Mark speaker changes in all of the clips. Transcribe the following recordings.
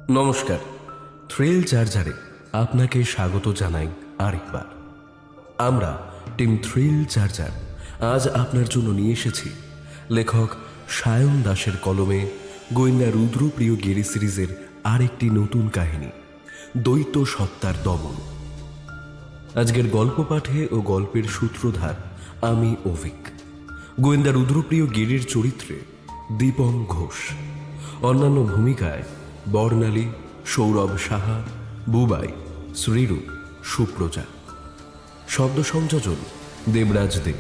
Speaker 1: নমস্কার, থ্রিল চার্জারে আপনাকে স্বাগত জানাই আরেকবার। আমরা টিম থ্রিল চার্জার আজ আপনার জন্য নিয়ে এসেছি লেখক সায়ন দাসের কলমে গোয়েন্দা রুদ্রপ্রিয় গিরি সিরিজের আরেকটি নতুন কাহিনী, দ্বৈত সত্তার দমন। আজকের গল্প পাঠে ও গল্পের সূত্রধার আমি অভিক। গোয়েন্দা রুদ্রপ্রিয় গিরির চরিত্রে দীপন ঘোষ, অন্যান্য ভূমিকায় বর্ণালী, সৌরভ সাহা, বুবাই, শ্রীরূপ, সুপ্রজা। শব্দ সংযোজন দেবরাজ দে,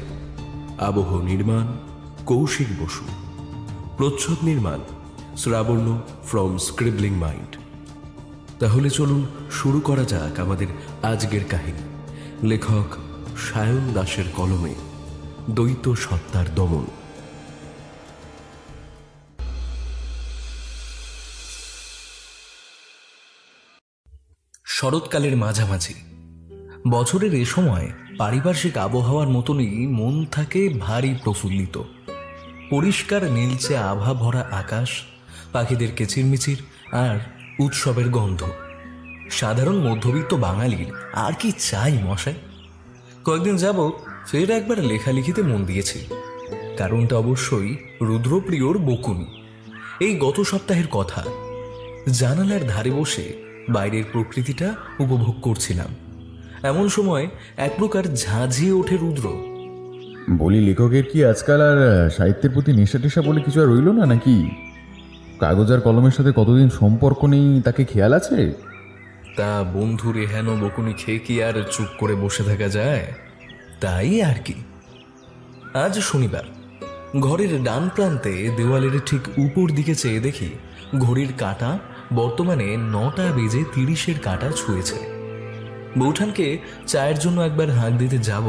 Speaker 1: আবহ নির্মাণ কৌশিক বসু, প্রচ্ছদ নির্মাণ শ্রাবণ্য ফ্রম স্ক্রিবলিং মাইন্ড। তাহলে চলুন শুরু করা যাক আমাদের আজকের কাহিনী, লেখক সায়ন দাসের কলমে দ্বৈত সত্তার দমন।
Speaker 2: শরৎকালের মাঝামাঝি। বছরের এ সময় পারিপার্শ্বিক আবহাওয়ার মতনই মন থাকে ভারী প্রফুল্লিত। পরিষ্কার নীলচে আভা ভরা আকাশ, পাখিদের কিচিরমিচির আর উৎসবের গন্ধ। সাধারণ মধ্যবিত্ত বাঙালির আর কি চাই মশাই? কয়েকদিন যাবৎ ফের একবার লেখালেখিতে মন দিয়েছি। কারণটা অবশ্যই রুদ্রপ্রিয়র বকুনি। এই গত সপ্তাহের কথা। জানালার ধারে বসে বাইরের প্রকৃতিটা উপভোগ করছিলাম। এমন সময় এক প্রকার ঝাঁঝিয়ে ওঠে রুদ্র।
Speaker 3: বলি, লেখকের কি আজকাল আর সাহিত্যের প্রতি নেশা টেশা বলে কিছু আর রইল না নাকি? কাগজ আর কলমের সাথে কতদিন সম্পর্ক নেই তাকে খেয়াল আছে?
Speaker 2: তা বন্ধুর এহেন বকুনি খেয়ে কি আর চুপ করে বসে থাকা যায়? তাই আর কি। আজ শনিবার। ঘরের ডান প্রান্তে দেওয়ালের ঠিক উপর দিকে চেয়ে দেখি ঘড়ির কাঁটা বর্তমানে 9:30 কাঁটা ছুঁয়েছে। বৌঠানকে চায়ের জন্য একবার হাঁক দিতে যাব,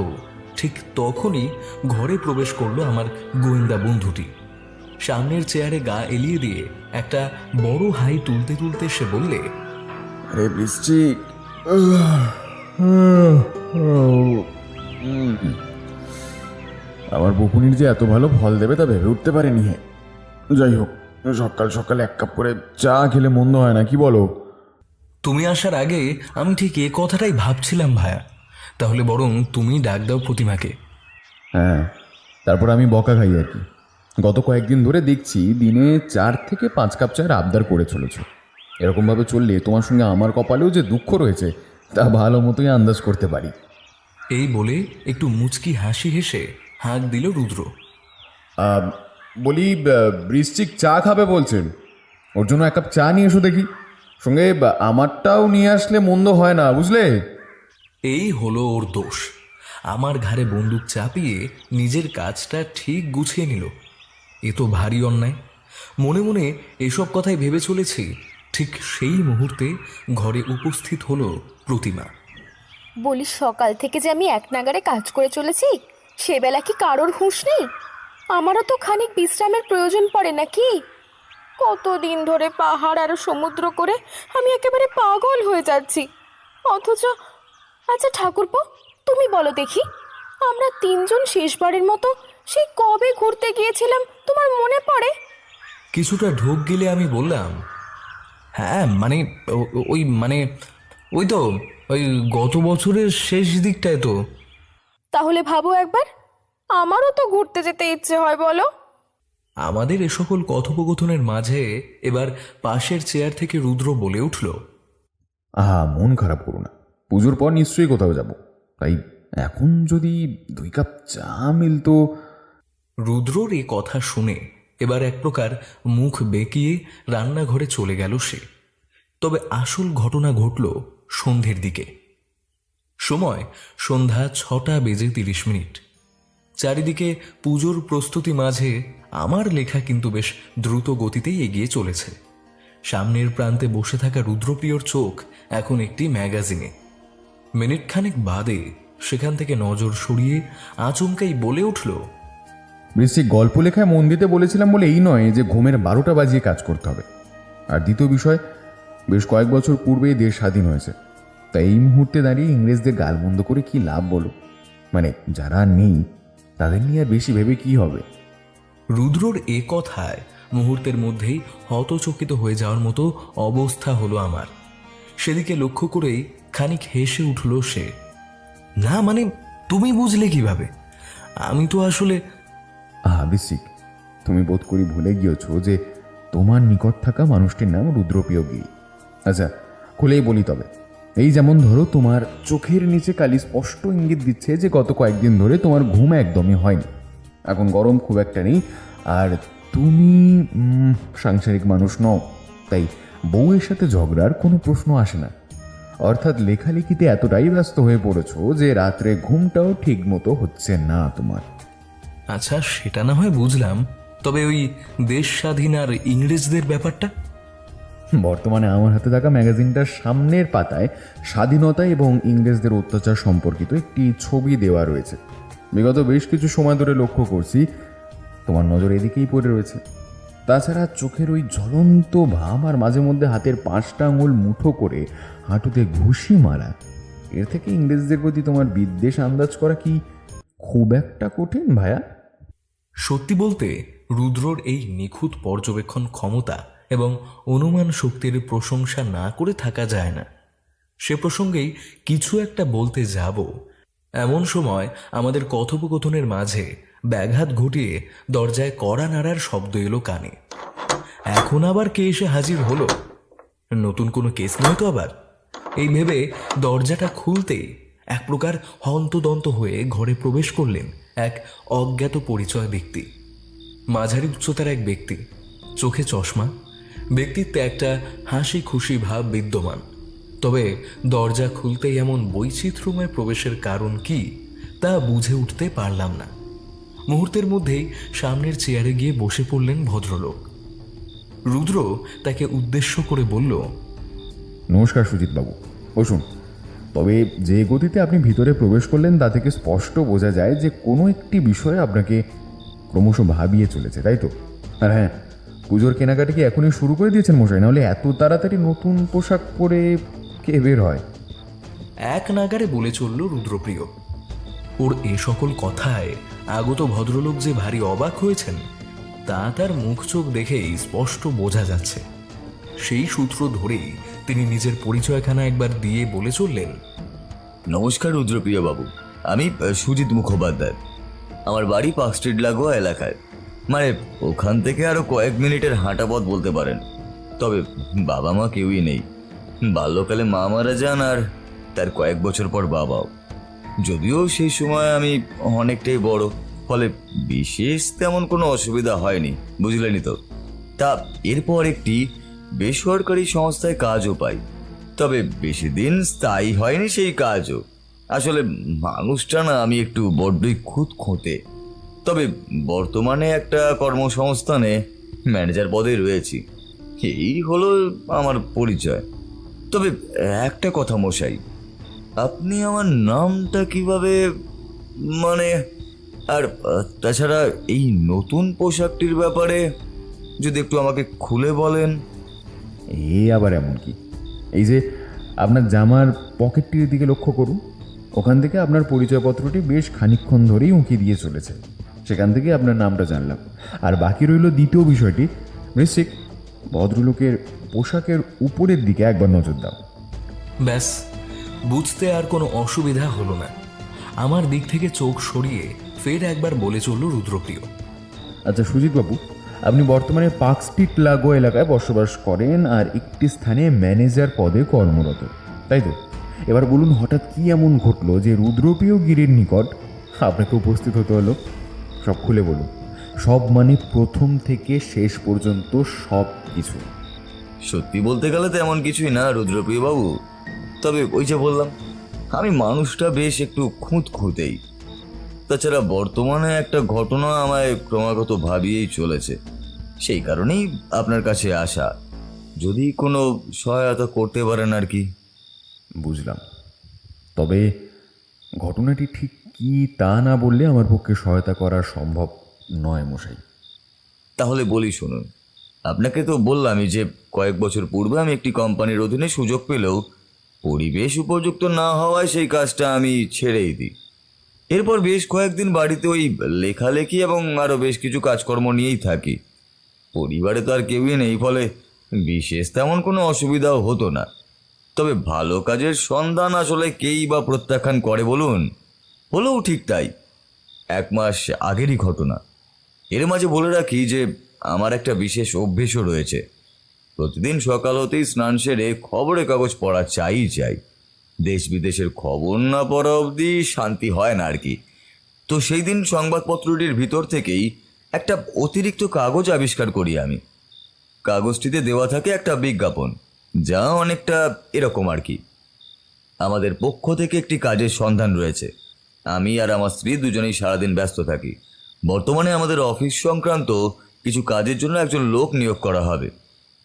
Speaker 2: ঠিক তখনই ঘরে প্রবেশ করলো আমার গোয়েন্দা বন্ধুটি। সামনের চেয়ারে গা এলিয়ে দিয়ে একটা বড় হাই তুলতে তুলতে সে বললে,
Speaker 3: আরে বৃশ্চিক, আমার বকুনির যে এত ভালো ফল দেবে তা ভেবে উঠতে পারেনি। হ্যাঁ, যাই হোক, সকাল সকাল এক কাপ করে চা খেলে মন্দ হয় না, কি বলো?
Speaker 2: তুমি আসার আগে আমি ঠিক এ কথাটাই ভাবছিলাম ভায়া। তাহলে বরং তুমি ডাক দাও প্রতিমাকে।
Speaker 3: হ্যাঁ, তারপর আমি বকা খাই আর কি। গত কয়েকদিন ধরে দেখছি দিনে 4 থেকে 5 কাপ চায়ের আবদার করে চলেছ। এরকমভাবে চললে তোমার সঙ্গে আমার কপালেও যে দুঃখ রয়েছে তা ভালো মতোই আন্দাজ করতে পারি।
Speaker 2: এই বলে একটু মুচকি হাসি হেসে হাঁক দিল রুদ্র।
Speaker 3: বলি, বৃশ্চিক চা খাবে বলছেন, ওর জন্য এক কাপ চা নিয়ে এসো দেখি। সঙ্গে আমারটাও নিয়ে আসলে মন্দ হয় না, বুঝলে?
Speaker 2: এই হলো ওর দোষ। আমার ঘাড়ে বন্দুক চাপিয়ে নিজের কাজটা ঠিক গুছিয়ে নিল। এ তো ভারী অন্যায়। মনে মনে এসব কথাই ভেবে চলেছি, ঠিক সেই মুহূর্তে ঘরে উপস্থিত হলো প্রতিমা।
Speaker 4: বলি, সকাল থেকে যে আমি এক নাগাড়ে কাজ করে চলেছি, সেবেলা কি কারোর হুঁশ নেই? আমারও তো খানিক বিশ্রামের প্রয়োজন পড়ে নাকি? কতদিন ধরে পাহাড় আর সমুদ্র করে আমি একেবারে পাগল হয়ে যাচ্ছি। অথচ আচ্ছা ঠাকুরপো, তুমি বলো দেখি, আমরা 3 জন শেষবারের মতো সেই কবে ঘুরতে গিয়েছিলাম, তোমার মনে পড়ে?
Speaker 2: কিছুটা ঢোক গেলে আমি বললাম, হ্যাঁ ওই তো ওই গত বছরের শেষ দিকটায় তো।
Speaker 4: তাহলে ভাবো একবার, আমারও তো ঘুরতে যেতে ইচ্ছে হয়, বলো।
Speaker 2: আমাদের এ সকল কথোপকথনের মাঝে এবার পাশের চেয়ার থেকে রুদ্র বলে উঠল,
Speaker 3: আহা, মন খারাপ করো না, পুজোর পর নিশ্চয়ই কোথাও যাব। তাই এখন যদি 2 কাপ চা মিলতো।
Speaker 2: রুদ্রর এই কথা শুনে এবার এক প্রকার মুখ বেঁকিয়ে রান্নাঘরে চলে গেল সে। তবে আসল ঘটনা ঘটল সন্ধ্যের দিকে। সময় সন্ধ্যা 6:30। চারিদিকে পুজোর প্রস্তুতি মাঝে আমার লেখা কিন্তু বেশ দ্রুত গতিতেই এগিয়ে চলেছে। সামনের প্রান্তে বসে থাকা রুদ্রপ্রিয়র চোখ এখন একটি ম্যাগাজিনে। মিনিটখানেক বাদে সেখান থেকে নজর সরিয়ে আচমকাই বলে উঠল,
Speaker 3: বৃশ্চিক, গল্প লেখায় মন দিতে বলেছিলাম বলে এই নয় যে ঘুমের 12টা বাজিয়ে কাজ করতে হবে। আর দ্বিতীয় বিষয়, বেশ কয়েক বছর পূর্বেই দেশ স্বাধীন হয়েছে। তাই এই মুহূর্তে দাঁড়িয়ে ইংরেজদের গালমন্দ করে কি লাভ বলো? মানে যারা নেই তাদের নিয়ে আর বেশি ভেবে কি হবে?
Speaker 2: রুদ্রর এ কথায় মুহূর্তের মধ্যেই হতচকিত হয়ে যাওয়ার মতো অবস্থা হলো আমার। সেদিকে লক্ষ্য করেই খানিক হেসে উঠল সে। না মানে, তুমি বুঝলে কিভাবে? আমি তো আসলে...
Speaker 3: বৃশ্চিক, তুমি বোধ করি ভুলে গিয়েছো যে তোমার নিকট থাকা মানুষটির নাম রুদ্রপ্রিয় গিরি। আচ্ছা, খুলেই বলি তবে। এই যেমন ধরো, তোমার চোখের নিচে কালি স্পষ্ট ইঙ্গিত দিচ্ছে যে গত কয়েকদিন ধরে তোমার ঘুম একদমই হয়নি। এখন গরম খুব একটা নেই, আর তুমি সাংসারিক মানুষ নও, তাই বউয়ের সাথে ঝগড়ার কোনো প্রশ্ন আসে না। অর্থাৎ লেখালেখিতে এতটাই ব্যস্ত হয়ে পড়েছো যে রাত্রে ঘুমটাও ঠিক মতো হচ্ছে না তোমার।
Speaker 2: আচ্ছা, সেটা না হয় বুঝলাম, তবে ওই দেশ স্বাধীন আর ইংরেজদের ব্যাপারটা?
Speaker 3: বর্তমানে আমার হাতে থাকা ম্যাগাজিনটার সামনের পাতায় স্বাধীনতা এবং ইংরেজদের অত্যাচার সম্পর্কিত একটি ছবি দেওয়া রয়েছে। বিগত বেশ কিছু সময় ধরে লক্ষ্য করছি তোমার নজর এদিকেই পড়ে রয়েছে। তাছাড়া চোখের ওই জ্বলন্ত ভাব আর মাঝে মধ্যে হাতের 5টা আঙুল মুঠো করে হাঁটুতে ঘুষি মারা, এর থেকে ইংরেজদের প্রতি তোমার বিদ্বেষ আন্দাজ করা কি খুব একটা কঠিন ভায়া?
Speaker 2: সত্যি বলতে, রুদ্রর এই নিখুঁত পর্যবেক্ষণ ক্ষমতা এবং অনুমান শক্তির প্রশংসা না করে থাকা যায় না। সে প্রসঙ্গেই কিছু একটা বলতে যাব, এমন সময় আমাদের কথোপকথনের মাঝে ব্যাঘাত ঘটিয়ে দরজায় কড়া নাড়ার শব্দ এলো কানে। এখন আবার কে এসে হাজির হলো? নতুন কোনো কেস নয় তো আবার? এই ভেবে দরজাটা খুলতেই এক প্রকার হন্তদন্ত হয়ে ঘরে প্রবেশ করলেন এক অজ্ঞাত পরিচয় ব্যক্তি। মাঝারি উচ্চতার এক ব্যক্তি, চোখে চশমা, ব্যক্তিত্বে একটা হাসি খুশি ভাব বিদ্যমান। তবে দরজা খুলতেই এমন বৈচিত্র্যময় প্রবেশের কারণ কি তা বুঝে উঠতে পারলাম না। মুহূর্তের মধ্যেই সামনের চেয়ারে গিয়ে বসে পড়লেন ভদ্রলোক। রুদ্র তাকে উদ্দেশ্য করে বলল,
Speaker 3: নমস্কার সুজিতবাবু, বসুন। তবে যে গতিতে আপনি ভিতরে প্রবেশ করলেন তা থেকে স্পষ্ট বোঝা যায় যে কোনো একটি বিষয় আপনাকে ক্রমশ ভাবিয়ে চলেছে, তাই তো? আর হ্যাঁ, পুজোর কেনাকাটা কি এখনই শুরু করে দিয়েছেন মশাই? নাহলে এত তাড়াতাড়ি নতুন পোশাক পরে কে বের হয়?
Speaker 2: এক নাগারে বলে চলল রুদ্রপ্রিয়। ওর এ সকল কথায় আগত ভদ্রলোক যে ভারী অবাক হয়েছেন তা তার মুখ চোখ দেখেই স্পষ্ট বোঝা যাচ্ছে। সেই সূত্র ধরেই তিনি নিজের পরিচয়খানা একবার দিয়ে বলে চললেন,
Speaker 5: নমস্কার রুদ্রপ্রিয় বাবু, আমি সুজিত মুখোপাধ্যায়। আমার বাড়ি পার্ক স্ট্রিট লাগোয়া এলাকায়, মানে ওখান থেকে আরো কয়েক মিনিটের হাঁটা পথ বলতে পারেন। তবে বাবা মা কেউই নেই। বাল্যকালে মা মারা যান, আর তার কয়েক বছর পর বাবাও। যদিও সেই সময় আমি অনেকটাই বড়, ফলে বিশেষ তেমন কোনো অসুবিধা হয়নি, বুঝলেনই তো। তা এরপর একটি বেসরকারি সংস্থায় কাজও পাই, তবে বেশি দিন স্থায়ী হয়নি সেই কাজও। আসলে মানুষটা না আমি একটু বড্ডই খুঁতখুঁতে। তবে বর্তমানে একটা কর্মসংস্থানে ম্যানেজার পদে রয়েছি। এই হলো আমার পরিচয়। তবে একটা কথা মশাই, আপনি আমার নামটা কিভাবে, মানে, আর তাছাড়া এই নতুন পোশাকটির ব্যাপারে যদি একটু আমাকে খুলে বলেন।
Speaker 3: এ আবার এমন কি? এই যে আপনার জামার পকেটটির দিকে লক্ষ্য করুন, ওখান থেকে আপনার পরিচয়পত্রটি বেশ খানিকক্ষণ ধরেই উঁকি দিয়ে চলেছে। সেখান থেকে আপনার নামটা জানলাম। আর বাকি রইল দ্বিতীয় বিষয়টি। বৃশ্চিক, ভদ্রলোকের পোশাকের উপরের দিকে একবার নজর দাও।
Speaker 2: ব্যাস, বুঝতে আর কোনো অসুবিধা হলো না। আমার দিক থেকে চোখ সরিয়ে ফের একবার বলে চলল রুদ্রপ্রিয়,
Speaker 3: আচ্ছা সুজিতবাবু, আপনি বর্তমানে পার্ক স্ট্রিট লাগোয়া এলাকায় বসবাস করেন আর একটি স্থানে ম্যানেজার পদে কর্মরত, তাই তো? এবার বলুন, হঠাৎ কি এমন ঘটলো যে রুদ্রপ্রিয় গিরির নিকট আপনাকে উপস্থিত হতে হলো? সব খুলে বলুন, সব মানে প্রথম থেকে শেষ পর্যন্ত সব কিছু।
Speaker 5: সত্যি বলতে গেলে তো এমন কিছুই না রুদ্রপ্রিয় বাবু। তবে ওই যে বললাম, আমি মানুষটা বেশ একটু খুঁতখুঁতেই। তাছাড়া বর্তমানে একটা ঘটনা আমায় ক্রমাগত ভাবিয়েই চলেছে। সেই কারণেই আপনার কাছে আসা, যদি কোনো সহায়তা করতে পারেন আর কি।
Speaker 3: বুঝলাম। তবে ঘটনাটি ঠিক কি তা না বললে আমার পক্ষে সহায়তা করা সম্ভব নয় মশাই।
Speaker 5: তাহলে বলি শুনুন। আপনাকে তো বললামই যে কয়েক বছর পূর্বে আমি একটি কোম্পানির অধীনে সুযোগ পেলেও পরিবেশ উপযুক্ত না হওয়ায় সেই কাজটা আমি ছেড়েই দিই। এরপর বেশ কয়েকদিন বাড়িতে ওই লেখালেখি এবং আরও বেশ কিছু কাজকর্ম নিয়েই থাকি। পরিবারে তো আর কেউই নেই, ফলে বিশেষ তেমন কোনো অসুবিধাও হতো না। তবে ভালো কাজের সন্ধান আসলে কেই বা প্রত্যাখ্যান করে বলুন? হলেও ঠিক তাই। 1 মাস আগেরই ঘটনা। এর মাঝে বলে রাখি যে আমার একটা বিশেষ অভ্যেসও রয়েছে। প্রতিদিন সকাল হতেই স্নান সেরে খবরের কাগজ পড়া চাই। দেশ বিদেশের খবর না পড়া অবধি শান্তি হয় না আর কি। তো সেই দিন সংবাদপত্রটির ভিতর থেকেই একটা অতিরিক্ত কাগজ আবিষ্কার করি আমি। কাগজটিতে দেওয়া থাকে একটা বিজ্ঞাপন, যা অনেকটা এরকম আর কি: আমাদের পক্ষ থেকে একটি কাজের সন্ধান রয়েছে। আমি আর আমার স্ত্রী দুজনেই সারাদিন ব্যস্ত থাকি। বর্তমানে আমাদের অফিস সংক্রান্ত কিছু কাজের জন্য একজন লোক নিয়োগ করা হবে।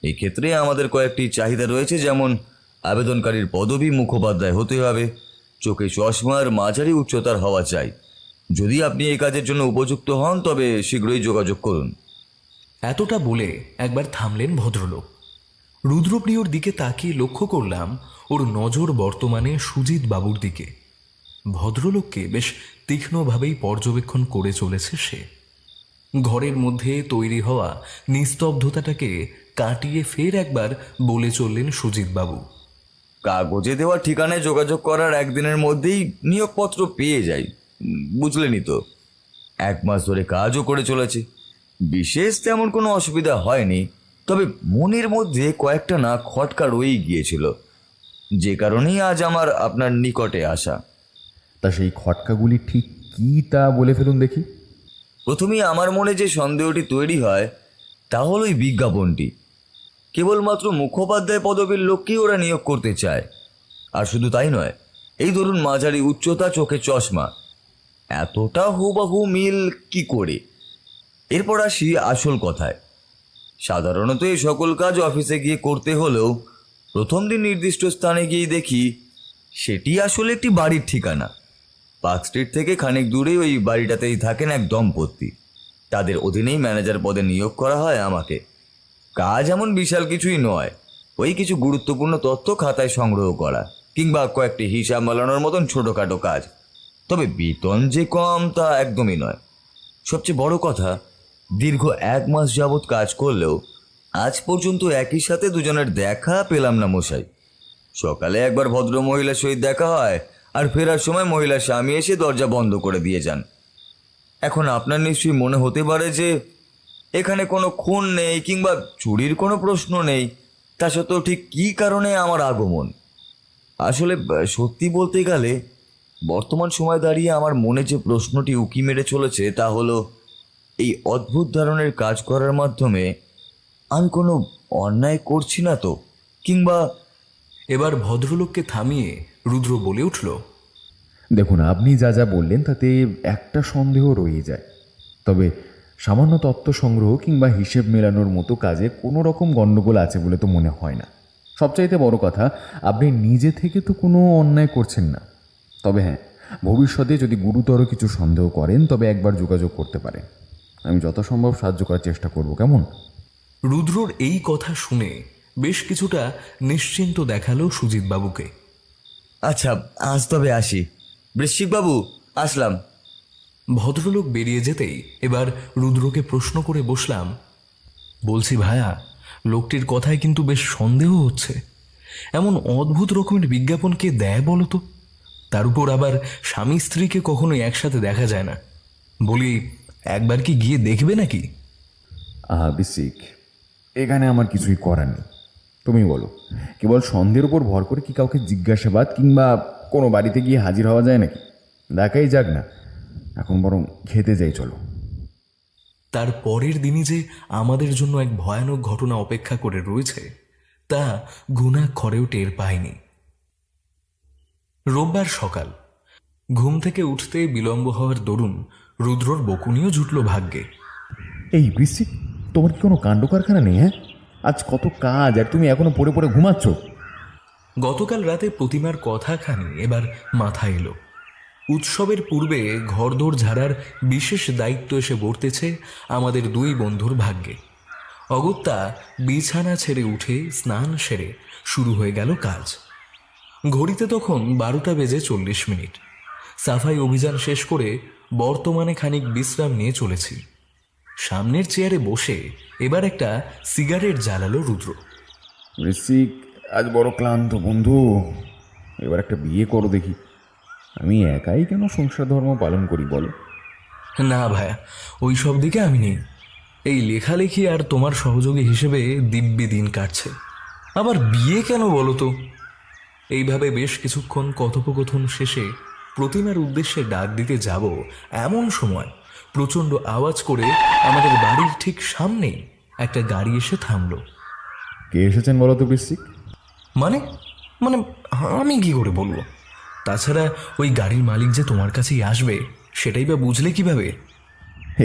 Speaker 5: এই ক্ষেত্রে আমাদের কয়েকটি চাহিদা রয়েছে, যেমন আবেদনকারীর পদবি মুখোপাধ্যায় হতে হবে, চোখে চশমার মাঝারি উচ্চতার হওয়া চাই। যদি আপনি এই কাজের জন্য উপযুক্ত হন তবে শীঘ্রই যোগাযোগ করুন।
Speaker 2: এতটা বলে একবার থামলেন ভদ্রলোক। রুদ্রপ্রিয়র দিকে তাকিয়ে লক্ষ্য করলাম ওর নজর বর্তমানে সুজিত বাবুর দিকে। ভদ্রলোককে বেশ তীক্ষ্ণভাবেই পর্যবেক্ষণ করে চলেছে সে। ঘরের মধ্যে তৈরি হওয়া নিস্তব্ধতাটাকে কাটিয়ে ফের একবার বলে চললেন সুজিতবাবু।
Speaker 5: কাগজে দেওয়া ঠিকানায় যোগাযোগ করার একদিনের মধ্যেই নিয়োগপত্র পেয়ে যাই, বুঝলেনই তো। 1 মাস ধরে কাজও করে চলেছে, বিশেষ তেমন কোনো অসুবিধা হয়নি। তবে মনের মধ্যে কয়েকটা না খটকা রয়েই গিয়েছিল, যে কারণেই আজ আমার আপনার নিকটে আসা।
Speaker 3: তা সেই খটকাগুলি ঠিক কী তা বলে ফেলুন দেখি।
Speaker 5: প্রথমেই আমার মনে যে সন্দেহটি তৈরি হয় তা হলো এই বিজ্ঞাপনটি। কেবলমাত্র মুখোপাধ্যায় পদবীর লোককেই ওরা নিয়োগ করতে চায়। আর শুধু তাই নয়, এই ধরুন মাঝারি উচ্চতা, চোখে চশমা, এতটা হুবহু মিল কি করে? এরপর আসি আসল কথায়। সাধারণত এই সকল কাজ অফিসে গিয়ে করতে হলেও প্রথম দিন নির্দিষ্ট স্থানে গিয়ে দেখি সেটি আসলে একটি বাড়ির ঠিকানা। পার্ক স্ট্রিট থেকে খানিক দূরেই ওই বাড়িটাতেই থাকেন এক দম্পতি। তাদের অধীনেই ম্যানেজার পদে নিয়োগ করা হয় আমাকে। কাজ এমন বিশাল কিছুই নয়, ওই কিছু গুরুত্বপূর্ণ তথ্য খাতায় সংগ্রহ করা কিংবা কয়েকটি হিসাব মেলানোর মতন ছোটোখাটো কাজ। তবে বেতন যে কম তা একদমই নয়। সবচেয়ে বড় কথা, দীর্ঘ 1 মাস যাবৎ কাজ করলেও আজ পর্যন্ত একই সাথে দুজনের দেখা পেলাম না মশাই। সকালে একবার ভদ্র মহিলার সহিত দেখা হয়, আর ফেরার সময় মহিলার স্বামী এসে দরজা বন্ধ করে দিয়ে যান। এখন আপনার নিশ্চয়ই মনে হতে পারে যে এখানে কোনো খুন নেই কিংবা চুরির কোনো প্রশ্ন নেই, তা সত্ত্বেও ঠিক কী কারণে আমার আগমন? আসলে সত্যি বলতে গেলে বর্তমান সময় দাঁড়িয়ে আমার মনে যে প্রশ্নটি উকি মেরে চলেছে তা হলো, এই অদ্ভুত ধরনের কাজ করার মাধ্যমে আমি কোনো অন্যায় করছি না তো? কিংবা
Speaker 2: এবার ভদ্রলোককে থামিয়ে রুদ্র বলে উঠল,
Speaker 3: দেখুন, আপনি যা যা বললেন তাতে একটা সন্দেহ রয়ে যায়। তবে সামান্য তথ্য সংগ্রহ কিংবা হিসেব মেলানোর মতো কাজে কোনো রকম গণ্ডগোল আছে বলে তো মনে হয় না। সবচাইতে বড় কথা, আপনি নিজে থেকে তো কোনো অন্যায় করছেন না। তবে হ্যাঁ, ভবিষ্যতে যদি গুরুতর কিছু সন্দেহ করেন তবে একবার যোগাযোগ করতে পারেন। আমি যথাসম্ভব সাহায্য করার চেষ্টা করব, কেমন?
Speaker 2: রুদ্রর এই কথা শুনে বেশ কিছুটা নিশ্চিন্ত দেখালো সুজিতবাবুকে।
Speaker 5: আচ্ছা, আজ তবে আসি। বৃশ্চিকবাবু, আসলাম।
Speaker 2: ভদ্রলোক বেরিয়ে যেতেই এবার রুদ্রকে প্রশ্ন করে বসলাম, বলছি ভায়া, লোকটির কথায় কিন্তু বেশ সন্দেহ হচ্ছে। এমন অদ্ভুত রকমের বিজ্ঞাপন কে দেয় বলো তো? তার উপর আবার স্বামী স্ত্রীকে কখনোই একসাথে দেখা যায় না। বলি, একবার কি গিয়ে দেখবে নাকি?
Speaker 3: বিসিক, এখানে আমার কিছুই করার নেই। তুমি বলো, কেবল সন্দেহের উপর ভর করে কি কাউকে জিজ্ঞাসাবাদ কিংবা কোনো বাড়িতে গিয়ে হাজির হওয়া যায় নাকি? দেখাই যাক না, এখন বরং খেতে যাই, চলো।
Speaker 2: তার পরের দিনই যে আমাদের জন্য এক ভয়ানক ঘটনা অপেক্ষা করে রয়েছে তা ঘুণাক্ষরেও টের পায়নি। রোববার সকাল, ঘুম থেকে উঠতে বিলম্ব হওয়ার দরুন রুদ্রর বকুনিও জুটল ভাগ্যে।
Speaker 3: এই বিসিক, তোমার কি কোনো কাণ্ড কারখানা নেই? হ্যাঁ, আজ কত কাজ আর তুমি এখনো পড়ে পড়ে ঘুমাচ্ছ।
Speaker 2: গতকাল রাতে প্রতিমার কথাখানি এবার মাথায় এলো। উৎসবের পূর্বে ঘরদোর ঝাড়ার বিশেষ দায়িত্ব এসে বর্তেছে আমাদের 2 বন্ধুর ভাগ্যে। অগত্যা বিছানা ছেড়ে উঠে স্নান সেরে শুরু হয়ে গেল কাজ। ঘড়িতে তখন 12টা বেজে 40 মিনিট। সাফাই অভিযান শেষ করে বর্তমানে খানিক বিশ্রাম নিয়ে চলেছি। সামনের চেয়ারে বসে এবার একটা সিগারেট জ্বালালো রুদ্র।
Speaker 3: ঋষিক, আজ বড় ক্লান্ত বন্ধু, এবার একটা বিয়ে করো দেখি। আমি একাই কেন সংসার ধর্ম পালন করি বলো?
Speaker 2: না ভাইয়া, ওই সব দিকে আমি নেই। এই লেখালেখি আর তোমার সহযোগী হিসেবে দিব্যি দিন কাটছে, আবার বিয়ে কেন বলো তো? এইভাবে বেশ কিছুক্ষণ কথোপকথন শেষে প্রতিমার উদ্দেশ্যে ডাক দিতে যাব এমন সময় প্রচণ্ড আওয়াজ করে আমাদের বাড়ির ঠিক সামনেই একটা গাড়ি এসে থামলো।
Speaker 3: কে এসেছেন বলো তো ঋষিক?
Speaker 2: মানে মানে আমি কি করে বলবো? তাছাড়া ওই গাড়ির মালিক যে তোমার কাছেই আসবে সেটাই বা বুঝলে কিভাবে?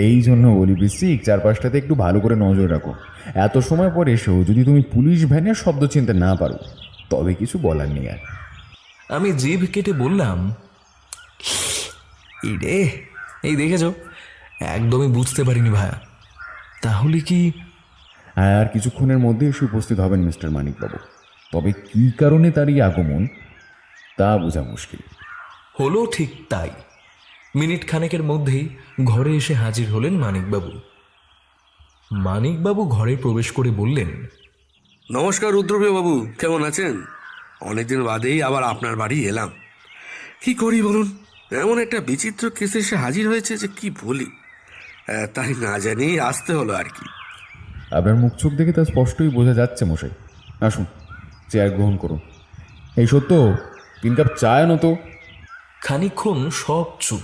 Speaker 3: এই জন্য বলি ঋষিক, চারপাশটাতে একটু ভালো করে নজর রাখো। এত সময় পর এসেও যদি তুমি পুলিশ ভ্যানের শব্দ চিনতে না পারো তবে কিছু বলার নেই আর।
Speaker 2: আমি জিভ কেটে বললাম, এই রে, এই দেখেছ, একদমই বুঝতে পারিনি ভাইয়া। তাহলে কি?
Speaker 3: হ্যাঁ, আর কিছুক্ষণের মধ্যে এসে উপস্থিত হবেন মিস্টার মানিকবাবু। তবে কী কারণে তার এই আগমন তা বোঝা মুশকিল।
Speaker 2: হলো ঠিক তাই। মিনিট খানেকের মধ্যেই ঘরে এসে হাজির হলেন মানিকবাবু। মানিকবাবু ঘরে প্রবেশ করে বললেন,
Speaker 6: নমস্কার রুদ্রপ্রিয় বাবু, কেমন আছেন? অনেকদিন বাদেই আবার আপনার বাড়ি এলাম। কি করি বলুন, এমন একটা বিচিত্র কেসে এসে হাজির হয়েছে যে কি বলি, তাই না জানিয়েই আসতে হলো আর কি।
Speaker 3: আপনার মুখ চোখ দেখে তা স্পষ্টই বোঝা যাচ্ছে মশাই। আসুন, চেয়ার গ্রহণ করুন। এই সত্য, 3 কাপ চা এনো তো।
Speaker 2: খানিকক্ষণ সব চুপ।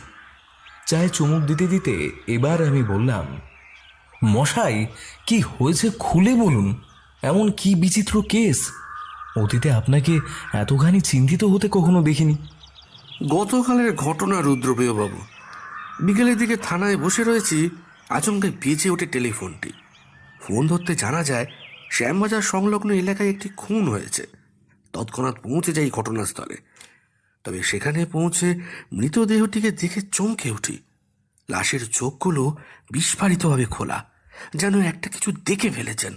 Speaker 2: চায়ে চুমুক দিতে দিতে এবার আমি বললাম, মশাই, কি হয়েছে খুলে বলুন। এমন কি বিচিত্র কেস? অতীতে আপনাকে এতখানি চিন্তিত হতে কখনো দেখিনি।
Speaker 6: গতকালের ঘটনা রুদ্রপ্রিয় বাবু, বিকেলের দিকে থানায় বসে রয়েছি, আচমকাই বেজে ওঠে টেলিফোনটি। ফোন ধরতে জানা যায় শ্যামবাজার সংলগ্ন এলাকায় একটি খুন হয়েছে। তৎক্ষণাৎ পৌঁছে যাই ঘটনাস্থলে। তবে সেখানে পৌঁছে মৃতদেহটিকে দেখে চমকে উঠি। লাশের চোখগুলো বিস্ফারিতভাবে খোলা, যেন একটা কিছু দেখে ফেলেছেন,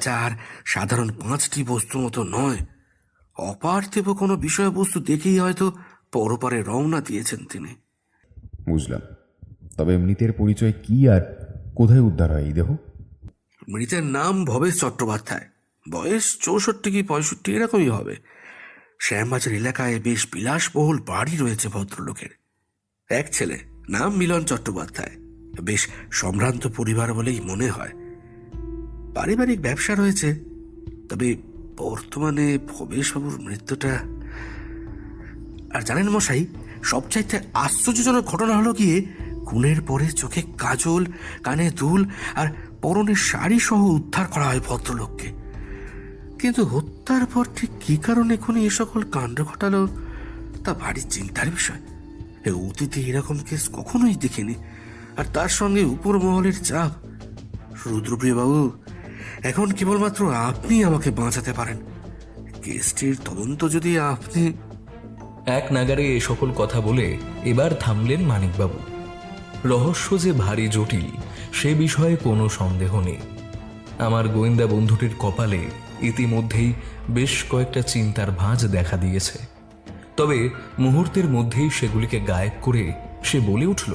Speaker 6: যার সাধারণ 5টি বস্তু মতো নয়। অপার্থিব কোনো বিষয়বস্তু দেখেই হয়তো পরপারে রওনা দিয়েছেন তিনি।
Speaker 3: বুঝলাম। তবে মৃতের পরিচয় কি আর কোথায় উদ্ধার হয় এই দেহ?
Speaker 6: মৃতের নাম ভবেশ চট্টোপাধ্যায়, বয়স 64 কি 65 এরকমই হবে। শ্যামবাজার এলাকায় বেশ বিলাসবহুল বাড়ি রয়েছে ভদ্রলোকের। এক ছেলে, নাম মিলন চট্টোপাধ্যায়, বেশ সম্ভ্রান্ত পরিবার বলেই মনে হয়। পারিবারিক ব্যবসা রয়েছে। তবে বর্তমানে ভবেশবাবুর মৃত্যুটা, আর জানেন মশাই, সবচাইতে আশ্চর্যজনক ঘটনা হলো গিয়ে খুনের পরে চোখে কাজল, কানে দুল আর পরনের শাড়ি সহ উদ্ধার করা হয় ভদ্রলোককে। কিন্তু হত্যার পর ঠিক কী কারণে খুনি এ সকল কাণ্ড ঘটালো তা ভারী চিন্তার বিষয়। অতীতে এরকম কেস কখনোই দেখিনি, আর তার সঙ্গে উপর মহলের চাপ। রুদ্রপ্রিয় বাবু, এখন কেবলমাত্র আপনি আমাকে বাঁচাতে পারেন। কেসটির তদন্ত যদি আপনি...
Speaker 2: এক নাগারে এ সকল কথা বলে এবার থামলেন মানিকবাবু। রহস্য যে ভারী জটিল সে বিষয়ে কোনো সন্দেহ নেই। আমার গোয়েন্দা বন্ধুটির কপালে ইতিমধ্যেই বেশ কয়েকটা চিন্তার ভাঁজ দেখা দিয়েছে। তবে মুহূর্তের মধ্যেই সেগুলিকে গায়েব করে সে বলে উঠল,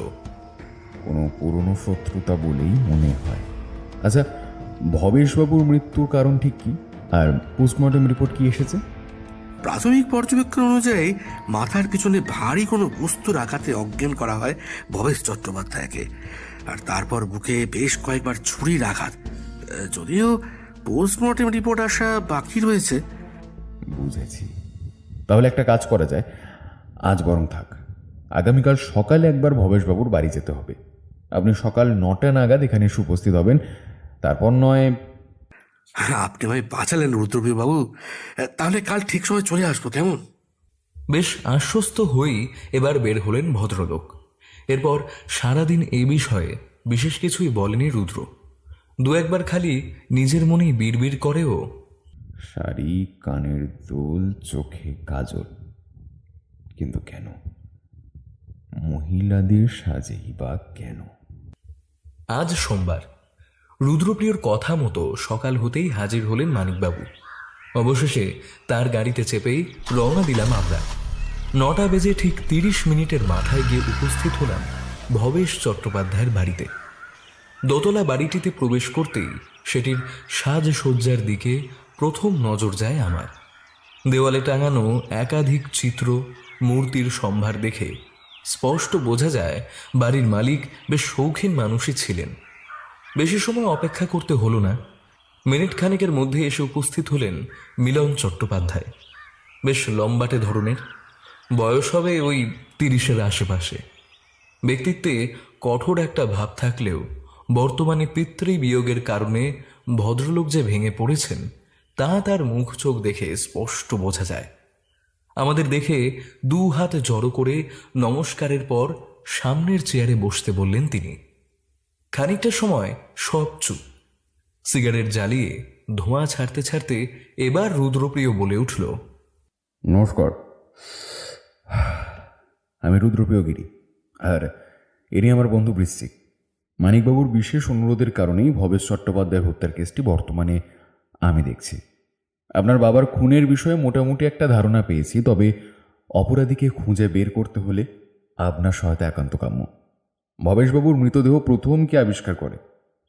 Speaker 3: কোনো পুরনো শত্রুতা বলেই মনে হয়। আচ্ছা, ভবেশবাবুর মৃত্যুর কারণ ঠিক কি, আর পোস্টমর্টম রিপোর্ট কি এসেছে?
Speaker 6: প্রাথমিক পর্যবেক্ষণ অনুযায়ী মাথার পিছনে ভারী কোনো বস্তুর আঘাতে অজ্ঞান করা হয় ভবেশ চট্টোপাধ্যায়কে, আর তারপর বুকে বেশ কয়েকবার ছুরির আঘাত। যদিও পোস্টমর্টম রিপোর্ট আসা বাকি রয়েছে।
Speaker 3: বুঝেছি। তাহলে একটা কাজ করা যায়, আজ বরং থাক, আগামীকাল সকালে একবার ভবেশবাবুর বাড়ি যেতে হবে। আপনি সকাল 9টা নাগাদ এখানে এসে উপস্থিত হবেন। তারপর নয়...
Speaker 6: আপনি আমায় বাঁচালেন রুদ্রপ্রিয় বাবু, তাহলে কাল ঠিক সময় চলে আসবো, কেমন?
Speaker 2: বেশ আশ্বস্ত হয়েই এবার বের হলেন ভদ্রলোক। এরপর সারাদিন এই বিষয়ে বিশেষ কিছুই বলেনি রুদ্র। 2-1বার খালি নিজের মনেই বিড়বিড় করেও,
Speaker 3: শাড়ি, কানের দুল, চোখে কাজল, কিন্তু কেন? মহিলাদের সাজেই বা কেন?
Speaker 2: আজ সোমবার। রুদ্রপ্রিয়র কথা মতো সকাল হতেই হাজির হলেন মানিকবাবু। অবশেষে তার গাড়িতে চেপেই রওনা দিলাম আমরা। 9টা বেজে ঠিক 30 মিনিটের মাথায় গিয়ে উপস্থিত হলাম ভবেশ চট্টোপাধ্যায়ের বাড়িতে। দোতলা বাড়িটিতে প্রবেশ করতেই সেটির সাজসজ্জার দিকে প্রথম নজর যায় আমার। দেওয়ালে টাঙানো একাধিক চিত্র, মূর্তির সম্ভার দেখে স্পষ্ট বোঝা যায় বাড়ির মালিক বেশ শৌখিন মানুষই ছিলেন। বেশি সময় অপেক্ষা করতে হলো না। মিনিট খানেকের মধ্যে এসে উপস্থিত হলেন মিলন চট্টোপাধ্যায়। বেশ লম্বাটে ধরনের, বয়স হবে ওই 30-এর আশেপাশে। ব্যক্তিত্বে কঠোর একটা ভাব থাকলেও বর্তমানে পিতৃবিয়োগের কারণে ভদ্রলোক যে ভেঙে পড়েছেন তা তার মুখ চোখ দেখে স্পষ্ট বোঝা যায়। আমাদের দেখে 2 হাত জড়ো করে নমস্কারের পর সামনের চেয়ারে বসতে বললেন তিনি। খানিকটা সময় সব চুপ। সিগারেট জ্বালিয়ে ধোঁয়া ছাড়তে ছাড়তে এবার রুদ্রপ্রিয় বলে উঠল,
Speaker 3: নমস্কার, আমি রুদ্রপ্রিয়গিরি, আর এরই আমার বন্ধু বৃশ্চিক। মানিকবাবুর বিশেষ অনুরোধের কারণেই ভবেশ চট্টোপাধ্যায় হত্যার কেসটি বর্তমানে আমি দেখছি। আপনার বাবার খুনের বিষয়ে মোটামুটি একটা ধারণা পেয়েছি, তবে অপরাধীকে খুঁজে বের করতে হলে আপনার সহায়তা একান্ত কাম্য। ভবেশবাবুর মৃতদেহ প্রথম কে আবিষ্কার করে?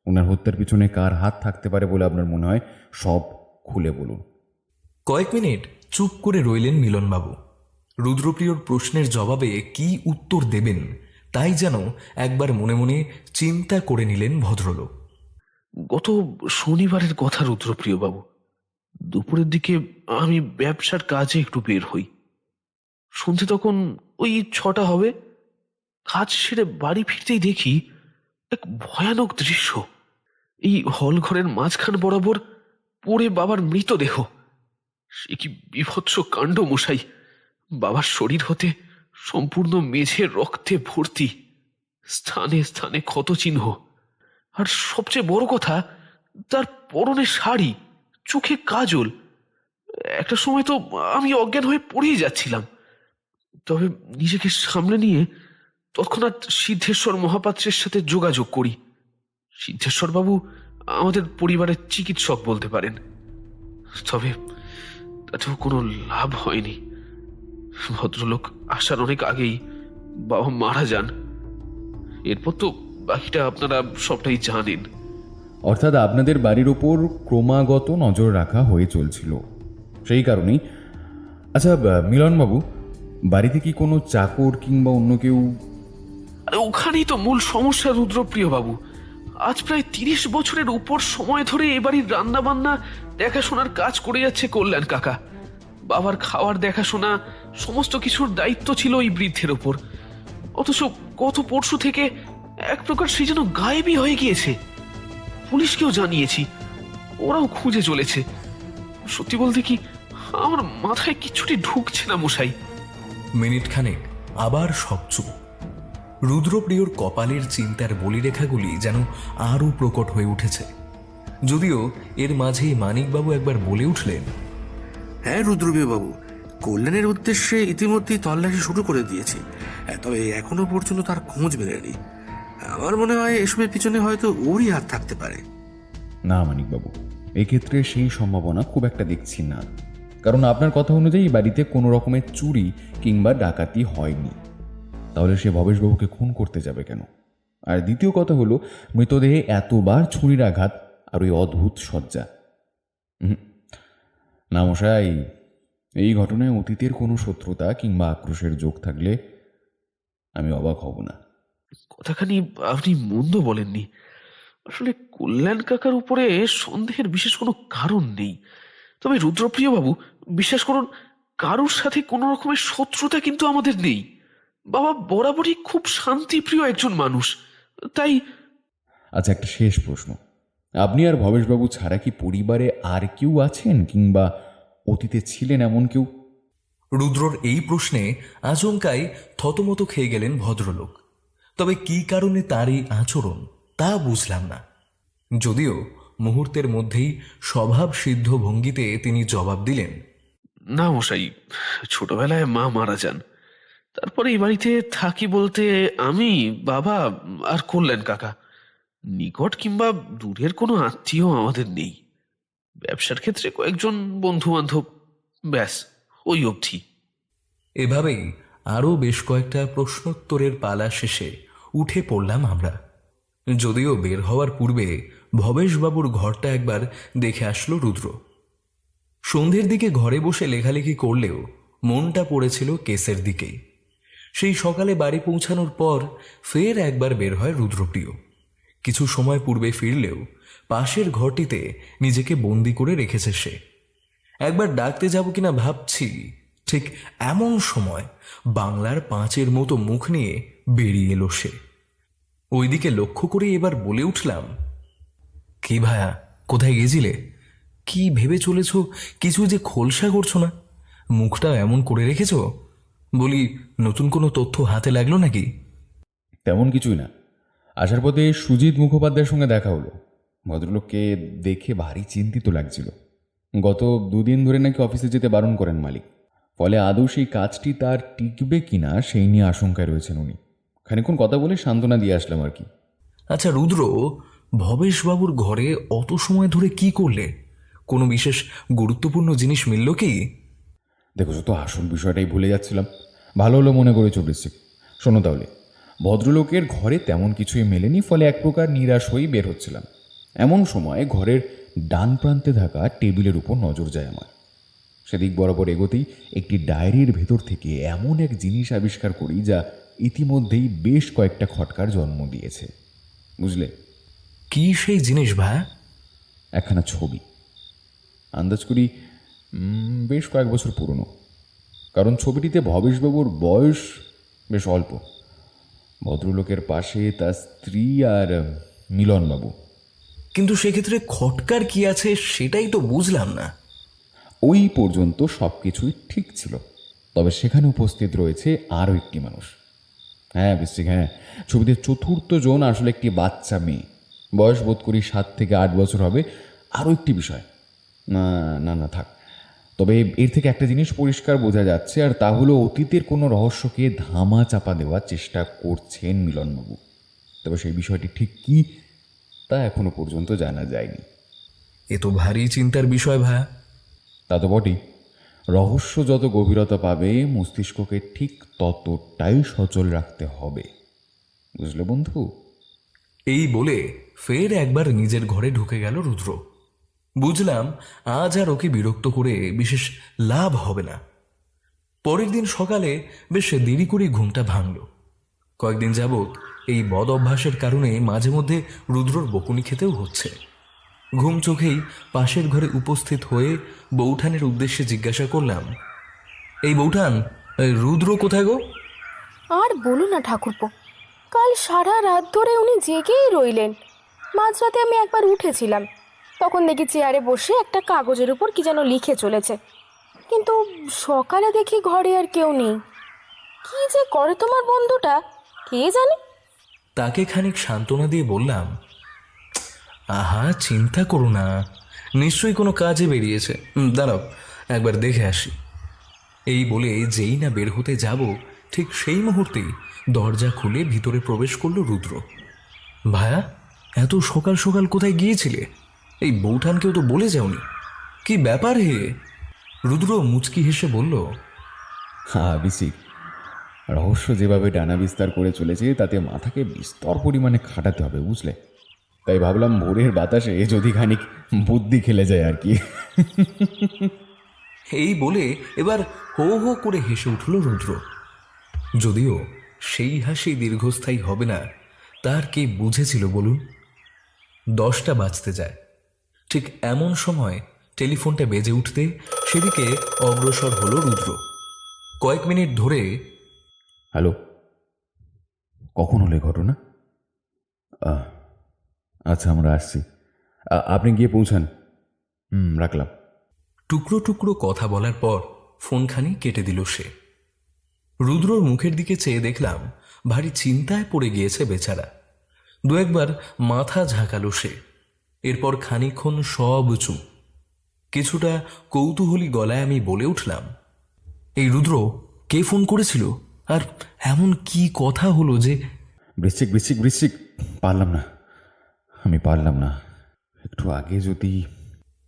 Speaker 3: ওনার হত্যার পিছনে কার হাত থাকতে পারে বলে আপনার মনে হয়? সব খুলে বলুন।
Speaker 2: কয়েক মিনিট চুপ করে রইলেন মিলনবাবু। রুদ্রপ্রিয়র প্রশ্নের জবাবে কি উত্তর দেবেন তাই যেন একবার মনে মনে চিন্তা করে নিলেন ভদ্রলোক।
Speaker 6: গত শনিবারের কথা রুদ্রপ্রিয় বাবু, দুপুরের দিকে আমি ব্যবসার কাজে একটু বের হই। সন্ধে তখন ওই 6টা হবে। কাজ সেরে বাড়ি ফিরতেই দেখি এক ভয়ানক দৃশ্য। এই হল ঘরের মাঝখান বরাবর পড়ে বাবার মৃতদেহ। সে কি বীভৎস কাণ্ড মশাই! বাবার শরীর হতে সম্পূর্ণ মেঝে রক্তে ভর্তি, স্থানে স্থানে ক্ষতচিহ্ন। আর সবচেয়ে বড় কথা, তার পরনে শাড়ি, চোখে কাজল। একটা সময় তো আমি অজ্ঞান হয়ে পড়েই যাচ্ছিলাম, তবে নিজেকে সামলে নিয়ে তৎক্ষণাৎ সিদ্ধেশ্বর মহাপাত্রের সাথে যোগাযোগ করি। সিদ্ধেশ্বর বাবু আমাদের পরিবারের চিকিৎসক বলতে পারেন, তবে তাতেও কোনো লাভ হয়নি। ভদ্রলোক আসার অনেক আগেই বাবা মারা যান। এরপর তো বাকিটা আপনারা সবটাই জানেন।
Speaker 3: অর্থাৎ আপনাদের বাড়ির ওপর ক্রমাগত নজর রাখা হয়ে চলছিল, সেই কারণেই। আচ্ছা মিলনবাবু, বাড়িতে কি কোনো চাকর কিংবা অন্য কেউ?
Speaker 6: আরে ওখানেই তো মূল সমস্যা রুদ্রপ্রিয় বাবু। আজ প্রায় 30 বছরের উপর সময় ধরে এ বাড়ির রান্না বান্না দেখাশোনার কাজ করে যাচ্ছে কল্যাণ কাকা। বাবার খাওয়ার দেখাশোনা সমস্ত কিছুর দায়িত্ব ছিল ওই বৃদ্ধের ওপর। অথচ গত পরশু থেকে এক প্রকার সে যেন গায়েবই হয়ে গিয়েছে। পুলিশকেও জানিয়েছি, ওরাও খুঁজে চলেছে। সত্যি বলতে কি, আমার মাথায় কিছুটি ঢুকছে না মশাই।
Speaker 2: মিনিট খানেক আবার সব চুপ। রুদ্রপ্রিয়র কপালের চিন্তার বলিরেখাগুলি যেন আরও প্রকট হয়ে উঠেছে। যদিও এর মাঝেই মানিকবাবু একবার বলে উঠলেন,
Speaker 6: হ্যাঁ রুদ্রপ্রিয় বাবু, কল্যাণের উদ্দেশ্যে ইতিমধ্যেই তল্লাশি শুরু করে দিয়েছি, তবে এখনো পর্যন্ত তার খোঁজ মেলেনি। আমার মনে হয় এসবের পিছনে হয়তো ওরই হাত থাকতে পারে।
Speaker 3: না মানিকবাবু, এক্ষেত্রে সেই সম্ভাবনা খুব একটা দেখছি না, কারণ আপনার কথা অনুযায়ী বাড়িতে কোনো রকমের চুরি কিংবা ডাকাতি হয়নি। তাহলে সে ভবেশবাবুকে খুন করতে যাবে কেন? আর দ্বিতীয় কথা হলো, মৃতদেহে এতবার ছুরির আঘাত আর ওই অদ্ভুত সজ্জা। না মশাই, এই ঘটনায় অতীতের কোনো শত্রুতা কিংবা আক্রোশের যোগ থাকলে আমি অবাক হব না।
Speaker 6: কথাখানি আপনি মন্দ বলেননি। আসলে কল্যাণ কাকার উপরে সন্দেহের বিশেষ কোনো কারণ নেই। তবে রুদ্রপ্রিয় বাবু, বিশ্বাস করুন, কারোর সাথে কোনো রকমের শত্রুতা কিন্তু আমাদের নেই। বাবা বরাবরই খুব শান্তিপ্রিয় একজন মানুষ, তাই।
Speaker 3: আচ্ছা, একটা শেষ প্রশ্ন। আপনি আর ভবেশবাবু ছাড়া কি পরিবারে আর কেউ আছেন কিংবা অতীতে ছিলেন এমন কেউ?
Speaker 2: রুদ্রর এই প্রশ্নে আচমকাই থতমত খেয়ে গেলেন ভদ্রলোক। তবে কি কারণে তার এই আচরণ তা বুঝলাম না। যদিও মুহূর্তের মধ্যেই স্বভাব সিদ্ধ ভঙ্গিতে তিনি জবাব দিলেন,
Speaker 6: না মশাই, ছোটবেলায় মা মারা যান। তারপরে এই বাড়িতে থাকি বলতে আমি, বাবা আর কল্যাণ কাকা। নিকট কিংবা দূরের কোনো আত্মীয় আমাদের নেই। ব্যবসার ক্ষেত্রে কয়েকজন বন্ধু বান্ধব, ব্যাস ওই অবধি।
Speaker 2: এভাবেই আরও বেশ কয়েকটা প্রশ্নোত্তরের পালা শেষে উঠে পড়লাম আমরা। যদিও বের হওয়ার পূর্বে ভবেশবাবুর ঘরটা একবার দেখে আসলো রুদ্র। সন্ধ্যের দিকে ঘরে বসে লেখালেখি করলেও মনটা পড়েছিল কেসের দিকেই। সেই সকালে বাড়ি পৌঁছানোর পর ফের একবার বের হয় রুদ্রপ্রিয়। কিছু সময় পূর্বে ফিরলেও পাশের ঘরটিতে নিজেকে বন্দি করে রেখেছে সে। একবার ডাকতে যাব কিনা ভাবছি, ঠিক এমন সময় বাংলার 5-এর মতো মুখ নিয়ে বেরিয়ে এলো সে। ওইদিকে লক্ষ্য করে এবার বলে উঠলাম, কি ভায়া, কোথায় গেছিলে? কি ভেবে চলেছ কিছু যে খোলসা করছো না? মুখটা এমন করে রেখেছ, বলি নতুন কোনো তথ্য হাতে লাগলো নাকি?
Speaker 3: তেমন কিছুই না। আসার পথে সুজিত মুখোপাধ্যায়ের সঙ্গে দেখা হলো। ভদ্রলোককে দেখে ভারী চিন্তিত লাগছিল। গত 2 দিন ধরে নাকি অফিসে যেতে বারণ করেন মালিক। ফলে আদৌ সেই কাজটি তার টিকবে কিনা সেই নিয়ে আশঙ্কায় রয়েছেন উনি। খানিকক্ষণ কথা বলে সান্ত্বনা দিয়ে আসলাম আর কি।
Speaker 2: আচ্ছা রুদ্র, ভবেশবাবুর ঘরে অত সময় ধরে কি করলে? কোনো বিশেষ গুরুত্বপূর্ণ জিনিস মিলল কি?
Speaker 3: দেখো, তো আসল বিষয়টাই ভুলে যাচ্ছিলাম। ভালো হলো মনে করেছো বৃশ্চিক। শোনো তাহলে, ভদ্রলোকের ঘরে তেমন কিছুই মেলেনি, ফলে এক প্রকার নিরাশ হয়েই বের হচ্ছিলাম। এমন সময় ঘরের ডান প্রান্তে থাকা টেবিলের উপর নজর যায় আমার। সেদিক বরাবর এগোতেই একটি ডায়েরির ভেতর থেকে এমন এক জিনিস আবিষ্কার করি যা ইতিমধ্যেই বেশ কয়েকটা খটকার জন্ম দিয়েছে, বুঝলে?
Speaker 2: কি সেই জিনিস ভায়া?
Speaker 3: একখানা ছবি। আন্দাজ করি বেশ কয়েক বছর পুরনো, কারণ ছবিটিতে ভবেশবাবুর বয়স বেশ অল্প। ভদ্রলোকের পাশে তার স্ত্রী আর মিলনবাবু।
Speaker 2: কিন্তু সেক্ষেত্রে খটকার কি আছে সেটাই তো বুঝলাম না।
Speaker 3: ওই পর্যন্ত সব কিছুই ঠিক ছিল, তবে সেখানে উপস্থিত রয়েছে আরও একটি মানুষ। হ্যাঁ বৃশ্চিক, হ্যাঁ, ছবিতে চতুর্থ জন আসলে একটি বাচ্চা মেয়ে। বয়স বোধ করি 7 থেকে 8 বছর হবে। আরও একটি বিষয়, না না না থাক, তবে এর থেকে একটা জিনিস পরিষ্কার বোঝা যাচ্ছে, আর তা হলো অতীতের কোনো রহস্যকে ধামা চাপা দেওয়ার চেষ্টা করছেন মিলনবাবু। তবে সেই বিষয়টি ঠিক কী তা এখনো পর্যন্ত জানা যায়নি।
Speaker 2: এ তো ভারী চিন্তার বিষয় ভায়া।
Speaker 3: তা তো বটেই। রহস্য যত গভীরতা পাবে, মস্তিষ্ককে ঠিক ততটাই সচল রাখতে হবে, বুঝলে বন্ধু?
Speaker 2: এই বলে ফের একবার নিজের ঘরে ঢুকে গেল রুদ্র। বুঝলাম আজ আর ওকে বিরক্ত করে বিশেষ লাভ হবে না। পরের দিন সকালে বেশ দেরি করে ঘুমটা ভাঙল। কয়েকদিন যাবৎ এই বদ অভ্যাসের কারণে মাঝে মধ্যে রুদ্রর বকুনি খেতেও হচ্ছে। ঘুম চোখেই পাশের ঘরে উপস্থিত হয়ে বৌঠানের উদ্দেশ্যে জিজ্ঞাসা করলাম, এই বৌঠান, রুদ্র কোথায় গো?
Speaker 4: আর বলো না ঠাকুরপো, কাল সারা রাত ধরে উনি জেগেই রইলেন। মাঝরাতে আমি একবার উঠেছিলাম, তখন দেখি চেয়ারে বসে একটা কাগজের উপর কি যেন লিখে চলেছে, কিন্তু সকালে দেখি ঘরে আর কেউ নেই। কি যে করে তোমার বন্ধুটা কে জানে।
Speaker 2: তাকে খানিক সান্ত্বনা দিয়ে বললাম, আহা চিন্তা করো না, নিশ্চয়ই কোনো কাজে বেরিয়েছে, দাঁড়াও একবার দেখে আসি। এই বলে যেই না বের হতে যাব, ঠিক সেই মুহূর্তেই দরজা খুলে ভিতরে প্রবেশ করলো রুদ্র। ভায়া, এত সকাল সকাল কোথায় গিয়েছিলে? এই বৌঠানকেও তো বলে যাওনি, কি ব্যাপার হে? রুদ্র মুচকি হেসে বলল,
Speaker 3: হ্যাঁ বৃশ্চিক, রহস্য যেভাবে ডানা বিস্তার করে চলেছে তাতে মাথাকে বিস্তর পরিমাণে খাটাতে হবে, বুঝলে? তাই ভাবলাম ভোরের বাতাসে যদি খানিক বুদ্ধি খেলে যায় আর কি।
Speaker 2: এই বলে এবার হো হো করে হেসে উঠল রুদ্র। যদিও সেই হাসি দীর্ঘস্থায়ী হবে না, তার কে বুঝেছিল বলুন? 10টা বাজতে যায়। ঠিক এমন সময় টেলিফোনটা বেজে উঠতে সেদিকে অগ্রসর হলো রুদ্র। কয়েক মিনিট ধরে,
Speaker 3: হ্যালো, কখন হলো এই ঘটনা? আচ্ছা, আমরা আসছি, আপনি গিয়ে পৌঁছান। রাখলাম।
Speaker 2: টুকরো টুকরো কথা বলার পর ফোনখানি কেটে দিল সে। রুদ্রর মুখের দিকে চেয়ে দেখলাম ভারী চিন্তায় পড়ে গিয়েছে বেচারা। 2-একবার মাথা ঝাঁকালো সে। এরপর খানিকক্ষণ সব চুপ। কিছুটা কৌতূহলী গলায় আমি বলে উঠলাম, এই রুদ্র, কে ফোন করেছিল? আর এমন কি কথা হলো যে?
Speaker 3: বৃশ্চিক বৃশ্চিক বৃশ্চিক, পারলাম না, আমি পারলাম না। একটু আগে যদি...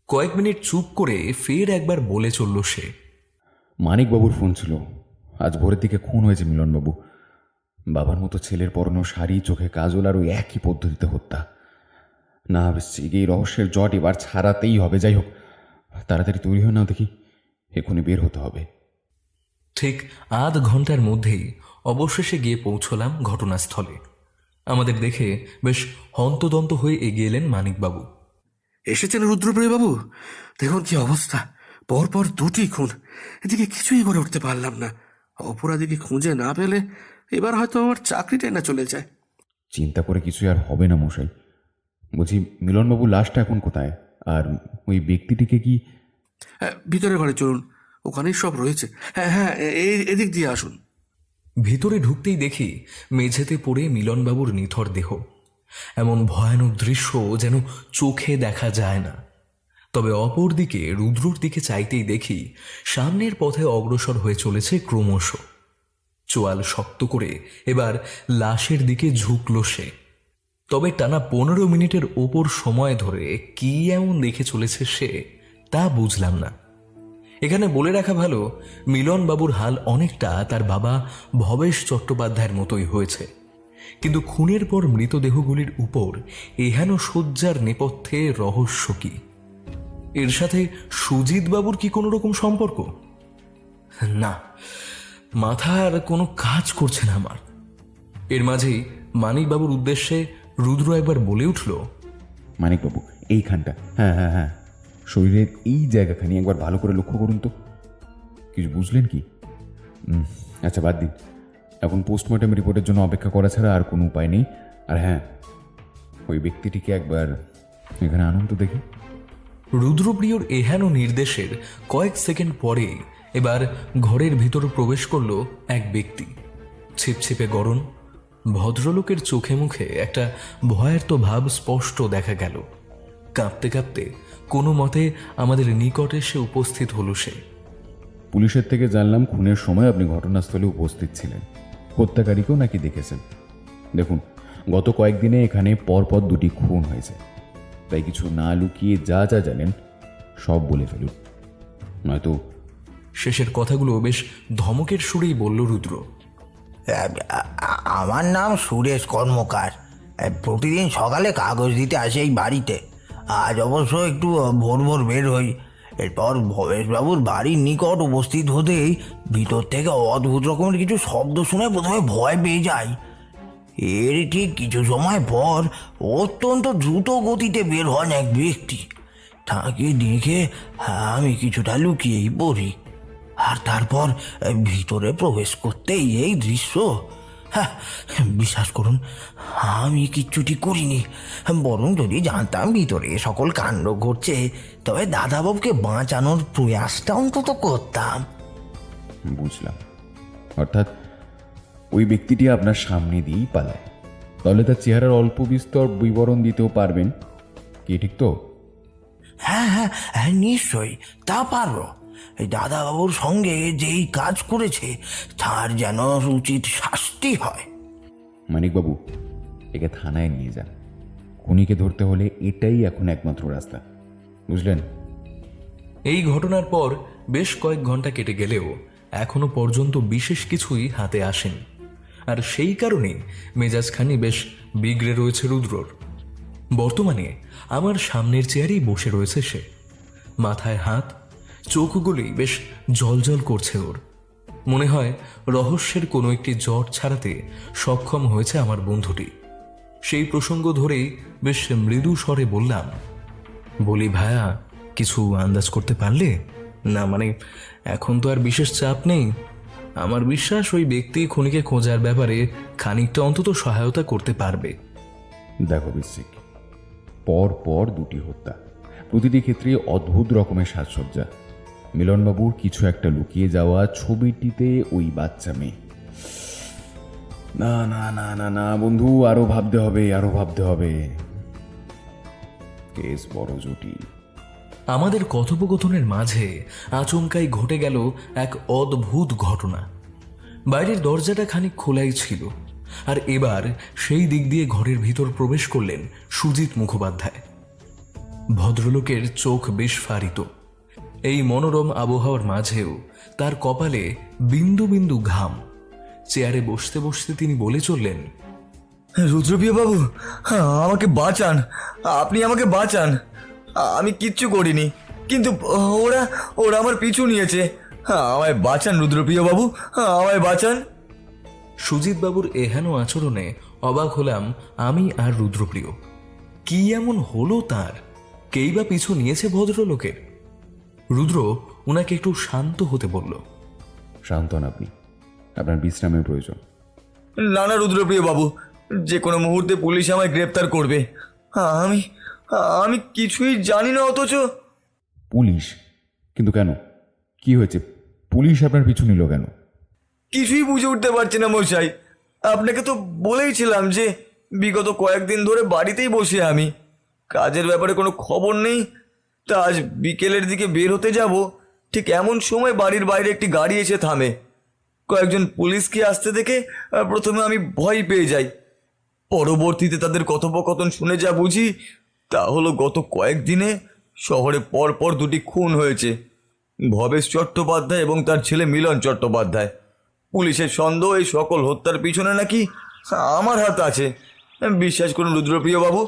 Speaker 2: কয়েক মিনিট চুপ করে ফের একবার বলে চলল সে,
Speaker 3: মানিকবাবুর ফোন ছিল। আজ ভোরের দিকে খুন হয়েছে মিলনবাবু। বাবার মতো ছেলের পরনো শাড়ি, চোখে কাজল, আর ওই একই পদ্ধতিতে হত্যা। না বৃশ্চিক, এই রহস্যের জট এবার ছাড়াতেই হবে। যাই হোক, তাড়াতাড়ি তৈরি হয়ে নাও দেখি, এখনই বের হতে হবে।
Speaker 2: ঠিক আধ ঘন্টার মধ্যেই অবশেষে গিয়ে পৌঁছলাম ঘটনাস্থলে। আমাদের দেখে বেশ হন্তদন্ত হয়ে এগিয়ে এলেন মানিকবাবু।
Speaker 6: এসেছেন রুদ্রপ্রিয় বাবু? দেখুন কি অবস্থা, পরপর দুটি খুন। এদিকে কিছুই করে উঠতে পারলাম না। অপরাধীকে খুঁজে না পেলে এবার হয়তো আমার চাকরিটাই না চলে যায়।
Speaker 3: চিন্তা করে কিছুই আর হবে না মশাই। বলছি, মিলনবাবু লাশটা এখন কোথায়? আর ওই ব্যক্তিটিকে কি?
Speaker 6: ভিতরে ঘরে চলুন, ওখানেই সব রয়েছে। হ্যাঁ হ্যাঁ, এদিক দিয়ে আসুন।
Speaker 2: ভিতরে ঢুকতেই দেখি মেঝেতে পড়ে মিলনবাবুর নিথর দেহ। এমন ভয়ানক দৃশ্য যেন চোখে দেখা যায় না। তবে অপরদিকে রুদ্রর দিকে চাইতেই দেখি সামনের পথে অগ্রসর হয়ে চলেছে ক্রমশ। চোয়াল শক্ত করে এবার লাশের দিকে ঝুঁকল সে। তবে টানা 15 মিনিটের ওপর সময় ধরে কি এমন দেখে চলেছে সে, তা বুঝলাম না। এখানে বলে রাখা ভালো, মিলনবাবুর হাল অনেকটা তার বাবা ভবেশ চট্টোপাধ্যায়ের মতোই হয়েছে। কিন্তু খুনের পর মৃতদেহগুলির উপর এহেন শয্যার নেপথ্যে রহস্য কি? এর সাথে সুজিত বাবুর কি কোনো রকম সম্পর্ক? না, মাথার কোনো কাজ করছে না আমার। এর মাঝেই মানিকবাবুর উদ্দেশ্যে রুদ্র একবার বলে উঠল,
Speaker 3: মানিকবাবু, এইখানটা, হ্যাঁ হ্যাঁ হ্যাঁ, শরীরের এই জায়গাখানি একবার ভালো করে লক্ষ্য করুন তো। কিছু বুঝলেন কি? আচ্ছা, বাদ দিন, এখন পোস্টমর্টম রিপোর্টের জন্য অপেক্ষা করা ছাড়া আর কোনো উপায় নেই। আর হ্যাঁ, ওই ব্যক্তিটিকে একবার এখানে আনুন তো দেখি।
Speaker 2: রুদ্রপ্রিয়র এহেন নির্দেশের কয়েক সেকেন্ড পরে এবার ঘরের ভিতর প্রবেশ করল এক ব্যক্তি। ছিপছিপে গরম, ভদ্রলোকের চোখে মুখে একটা ভয়ার্ত ভাব স্পষ্ট দেখা গেল। কাঁপতে কাঁপতে কোনো মতে আমাদের নিকটে সে উপস্থিত হলো সে।
Speaker 3: পুলিশের থেকে জানলাম খুনের সময় আপনি ঘটনাস্থলে উপস্থিত ছিলেন। হত্যাকারীকেও নাকি দেখেছেন। দেখুন, গত কয়েকদিনে এখানে পরপর দুটি খুন হয়েছে, তাই কিছু না লুকিয়ে যা যা জানেন সব বলে ফেলুন, নয়তো।
Speaker 2: শেষের কথাগুলো বেশ ধমকের সুরেই বলল রুদ্র।
Speaker 7: আমার নাম সুরেশ কর্মকার। প্রতিদিন সকালে কাগজ দিতে আসি এই বাড়িতে। আজ অবশ্য একটু ভোর ভোর বের হই। এরপর ভবেশবাবুর বাড়ির নিকট উপস্থিত হতেই ভিতর থেকে অদ্ভুত রকমের কিছু শব্দ শুনে প্রথমে ভয় পেয়ে যাই। এর ঠিক কিছু সময় পর অত্যন্ত দ্রুত গতিতে বের হন এক ব্যক্তি। তাকে দেখে আমি কিছুটা লুকিয়েই পড়ি। আর তারপর ভিতরে প্রবেশ করতেই এই দৃশ্য। হ্যাঁ, বিশ্বাস করুন, আমি কিচ্ছুটি করিনি। বরং যদি জানতাম ভিতরে সকল কাণ্ড ঘটছে, তবে দাদাবাবুকে বাঁচানোর প্রয়াসটা অন্তত করতাম।
Speaker 3: বুঝলাম। অর্থাৎ ওই ব্যক্তিটি আপনার সামনে দিয়েই পালায়, তাহলে তার চেহারার অল্প বিস্তর বিবরণ দিতেও পারবেন কি, ঠিক তো?
Speaker 7: হ্যাঁ হ্যাঁ হ্যাঁ, নিশ্চয়ই তা পারো। এই দাদাবাবুর সঙ্গে যেই কাজ করেছে তার যেন উচিত শাস্তি হয়।
Speaker 3: মানিকবাবু, একে থানায় নিয়ে যান। খুনিকে ধরতে হলে এটাই এখন একমাত্র রাস্তা, বুঝলেন?
Speaker 2: এই ঘটনার পর বেশ কয়েক ঘন্টা কেটে গেলেও এখনো পর্যন্ত বিশেষ কিছুই হাতে আসেনি। আর সেই কারণে মেজাজখানি বেশ বিগড়ে রয়েছে রুদ্রর। বর্তমানে আমার সামনের চেয়ারেই বসে রয়েছে সে। মাথায় হাত, চোখগুলি বেশ জলজল করছে ওর। মনে হয় রহস্যের কোনো একটি জট ছাড়াতে সক্ষম হয়েছে আমার বন্ধুটি। সেই প্রসঙ্গ ধরেই বেশ মৃদু স্বরে বললাম, বলি ভায়া, কিছু আন্দাজ করতে পারলে? না মানে এখন তো আর বিশেষ চাপ নেই। আমার বিশ্বাস ওই ব্যক্তি খুনিকে খোঁজার ব্যাপারে খানিকটা অন্তত সহায়তা করতে পারবে।
Speaker 3: দেখো বৃশ্চিক, পর পর দুটি হত্যা, প্রতিটি ক্ষেত্রে অদ্ভুত রকমের সাজসজ্জা। মিলনবাবুর কিছু একটা লুকিয়ে যাওয়া, ছবিটিতে ওই বাচ্চা মেয়ে। না না না না না বন্ধু, আরো ভাবতে হবে, আরো ভাবতে হবে। কেস বড় জটিল।
Speaker 2: আমাদের কথোপকথনের মাঝে আচমকাই ঘটে গেল এক অদ্ভুত ঘটনা। বাইরের দরজাটা খানিক খোলাই ছিল, আর এবার সেই দিক দিয়ে ঘরের ভিতর প্রবেশ করলেন সুজিত মুখোপাধ্যায়। ভদ্রলোকের চোখ বিস্ফারিত। এই মনোরম আবহাওয়ার মাঝেও তার কপালে বিন্দু বিন্দু ঘাম। চেয়ারে বসতে বসতে তিনি বলে চললেন,
Speaker 5: রুদ্রপ্রিয় বাবু, আমাকে বাঁচান, আপনি আমাকে বাঁচান। আমি কিচ্ছু করিনি, কিন্তু ওরা ওরা আমার পিছু নিয়েছে। আমায় বাঁচান রুদ্রপ্রিয় বাবু, আমায় বাঁচান।
Speaker 2: সুজিত বাবুর এহেন আচরণে অবাক হলাম আমি আর রুদ্রপ্রিয়। কি এমন হলো তার? কেই বা পিছু নিয়েছে ভদ্রলোকের? রুদ্র ওনাকে একটু শান্ত হতে বলল।
Speaker 3: শান্ত হন আপনি, আপনার বিশ্রামের প্রয়োজন।
Speaker 5: না না রুদ্রপ্রিয় বাবু, যে কোনো মুহূর্তে পুলিশ আমায় গ্রেপ্তার করবে। আমি আমি কিছুই জানি না, অথচ
Speaker 3: পুলিশ? কিন্তু কেন, কি হয়েছে? পুলিশ আপনার পিছু নিল কেন?
Speaker 5: কিছুই বুঝে উঠতে পারছি না মশাই। আপনাকে তো বলেইছিলাম যে বিগত কয়েকদিন ধরে বাড়িতেই বসে আমি, কাজের ব্যাপারে কোনো খবর নেই। তা আজ বিকেলের দিকে বের হতে যাব, ঠিক এমন সময় বাড়ির বাইরে একটি গাড়ি এসে থামে। কয়েকজন পুলিশকে আসতে দেখে প্রথমে আমি ভয় পেয়ে যাই। পরবর্তীতে তাদের কথোপকথন শুনে যা বুঝি তা হলো গত কয়েকদিনে শহরে পরপর দুটি খুন হয়েছে, ভবেশ চট্টোপাধ্যায় এবং তার ছেলে মিলন চট্টোপাধ্যায়। পুলিশের সন্দেহ এই সকল হত্যার পিছনে নাকি আমার হাত আছে। বিশ্বাস করুন রুদ্রপ্রিয় বাবু,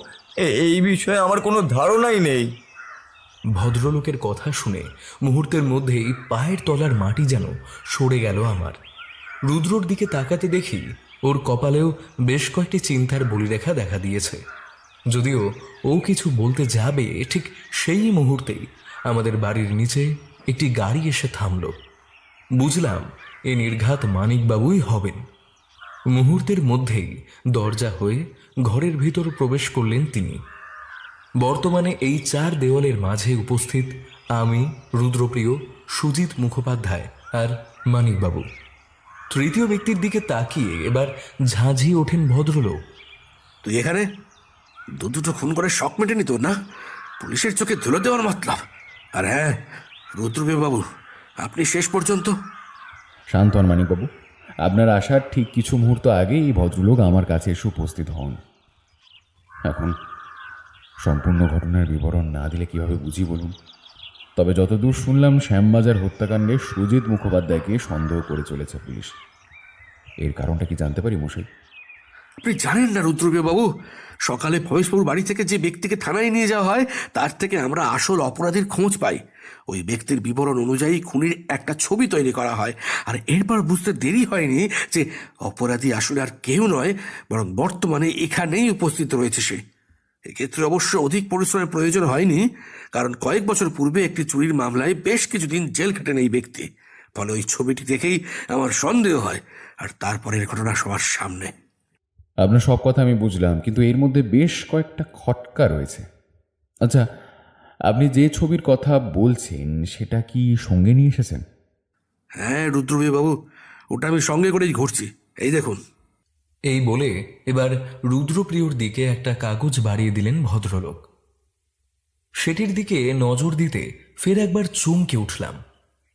Speaker 5: এই বিষয়ে আমার কোনো ধারণাই নেই।
Speaker 2: ভদ্রলোকের কথা শুনে মুহূর্তের মধ্যেই পায়ের তলার মাটি যেন সরে গেল আমার। রুদ্রর দিকে তাকাতে দেখি ওর কপালেও বেশ কয়েকটি চিন্তার বলিরেখা দেখা দিয়েছে। যদিও ও কিছু বলতে যাবে, ঠিক সেই মুহূর্তেই আমাদের বাড়ির নিচে একটি গাড়ি এসে থামল। বুঝলাম এ নির্ঘাত মানিকবাবুই হবেন। মুহূর্তের মধ্যেই দরজা হয়ে ঘরের ভিতর প্রবেশ করলেন তিনি। বর্তমানে এই চার দেওয়ালের মাঝে উপস্থিত আমি, রুদ্রপ্রিয়, সুজিত মুখোপাধ্যায় আর মানিকবাবু। তৃতীয় ব্যক্তির দিকে তাকিয়ে এবার ঝাঁঝিয়ে ওঠেন ভদ্রলোক।
Speaker 6: তুই এখানে? দুটো খুন করে শখ মেটেনি তোর, না? পুলিশের চোখে ধুলো দেওয়ার মতলব। আর হ্যাঁ রুদ্রপ্রিয় বাবু, আপনি শেষ পর্যন্ত
Speaker 3: শান্ত হন মানিকবাবু, আপনার আসার ঠিক কিছু মুহূর্ত আগে এই ভদ্রলোক আমার কাছে এসে উপস্থিত হন। এখন সম্পূর্ণ ঘটনার বিবরণ না দিলে কিভাবে বুঝি বলুন? তবে যতদূর শুনলাম, শ্যামবাজার হত্যাকাণ্ডে সুজিত মুখোপাধ্যায়কে সন্দেহ করে চলেছে পুলিশ। এর কারণটা কি জানতে পারি মশাই?
Speaker 6: আপনি জানেন না রুদ্রপ্রিয় বাবু, সকালে ভবেশবাবুর বাড়ি থেকে যে ব্যক্তিকে থানায় নিয়ে যাওয়া হয় তার থেকে আমরা আসল অপরাধীর খোঁজ পাই। ওই ব্যক্তির বিবরণ অনুযায়ী খুনির একটা ছবি তৈরি করা হয়, আর এরপর বুঝতে দেরি হয়নি যে অপরাধী আসলে আর কেউ নয়, বরং বর্তমানে এখানেই উপস্থিত রয়েছে সে। এক্ষেত্রে অবশ্য অধিক পরিশ্রমের প্রয়োজন হয়নি, কারণ কয়েক বছর পূর্বে একটি চুরির মামলায় বেশ কিছুদিন জেল খাটেন এই ব্যক্তি। ফলে ওই ছবিটি দেখেই আমার সন্দেহ হয়, আর তারপরের ঘটনা সবার সামনে।
Speaker 3: আপনার সব কথা আমি বুঝলাম, কিন্তু এর মধ্যে বেশ কয়েকটা খটকা রয়েছে। আচ্ছা, আপনি যে ছবির কথা বলছেন সেটা কি সঙ্গে নিয়ে এসেছেন?
Speaker 6: হ্যাঁ রুদ্রপ্রিয় বাবু, ওটা আমি সঙ্গে করেই ঘুরছি, এই দেখুন।
Speaker 2: এই বলে এবার রুদ্রপ্রিয়র দিকে একটা কাগজ বাড়িয়ে দিলেন ভদ্রলোক। সেটির দিকে নজর দিতে ফের একবার চমকে উঠলাম।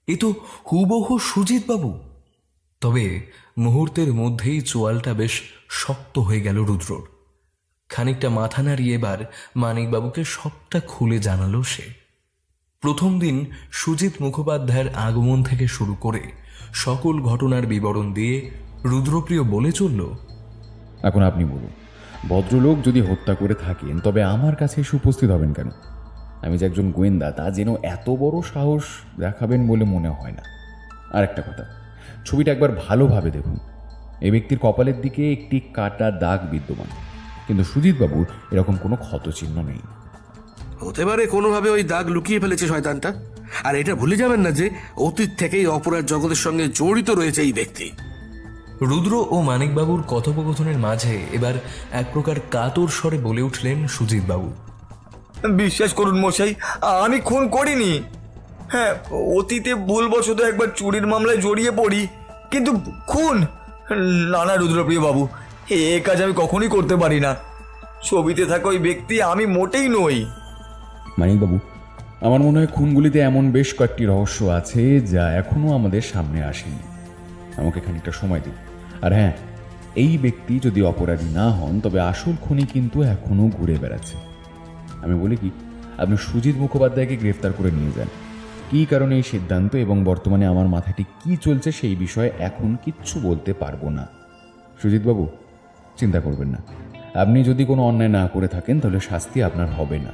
Speaker 2: এ তো হুবহু সুজিত বাবু। তবে মুহূর্তের মধ্যেই চোয়ালটা বেশ শক্ত হয়ে গেল রুদ্রর। খানিকটা মাথা নাড়িয়ে এবার মানিকবাবুকে সবটা খুলে জানালো সে। প্রথম দিন সুজিত মুখোপাধ্যায়ের আগমন থেকে শুরু করে সকল ঘটনার বিবরণ দিয়ে রুদ্রপ্রিয় বলে চলল,
Speaker 3: এখন আপনি বলুন, ভদ্রলোক যদি হত্যা করে থাকেন তবে আমার কাছে এসে উপস্থিত হবেন কেন? আমি যে একজন গোয়েন্দা তা যেন এত বড় সাহস দেখাবেন বলে মনে হয় না। আর একটা কথা, ছবিটা একবার ভালোভাবে দেখুন। এই ব্যক্তির কপালের দিকে একটি কাটা দাগ বিদ্যমান, কিন্তু সুজিতবাবুর এরকম কোনো ক্ষতচিহ্ন নেই।
Speaker 6: হতে পারে কোনোভাবে ওই দাগ লুকিয়ে ফেলেছে শয়তানটা। আর এটা ভুলে যাবেন না যে অতীত থেকেই অপরাধ জগতের সঙ্গে জড়িত রয়েছে এই ব্যক্তি।
Speaker 2: রুদ্র ও মানিকবাবুর কথোপকথনের মাঝে এবার এক প্রকার কাতর স্বরে বলে উঠলেন সুজিতবাবু,
Speaker 5: বিশ্বাস করুন মশাই, আমি খুন করিনি। হ্যাঁ, অতীতে ভুলবশত একবার চুরির মামলায় জড়িয়ে পড়ি, কিন্তু খুন না না রুদ্রপ্রিয় বাবু, এ কাজ আমি কখনোই করতে পারি না। ছবিতে থাকা ওই ব্যক্তি আমি মোটেই নই।
Speaker 3: মানিকবাবু, আমার মনে হয় খুনগুলিতে এমন বেশ কয়েকটি রহস্য আছে যা এখনো আমাদের সামনে আসেনি। আমাকে খানিকটা সময় দিন। আর হ্যাঁ, এই ব্যক্তি যদি অপরাধী না হন তবে আসল খুনি কিন্তু এখনো ঘুরে বেড়াচ্ছে। আমি বলি কি, আপনি সুজিত মুখোপাধ্যায়কে গ্রেফতার করে নিয়ে যান। কী কারণে এই সিদ্ধান্ত এবং বর্তমানে আমার মাথায় ঠিক কী চলছে সেই বিষয়ে এখন কিচ্ছু বলতে পারবো না। সুজিতবাবু, চিন্তা করবেন না। আপনি যদি কোনো অন্যায় না করে থাকেন তাহলে শাস্তি আপনার হবে না,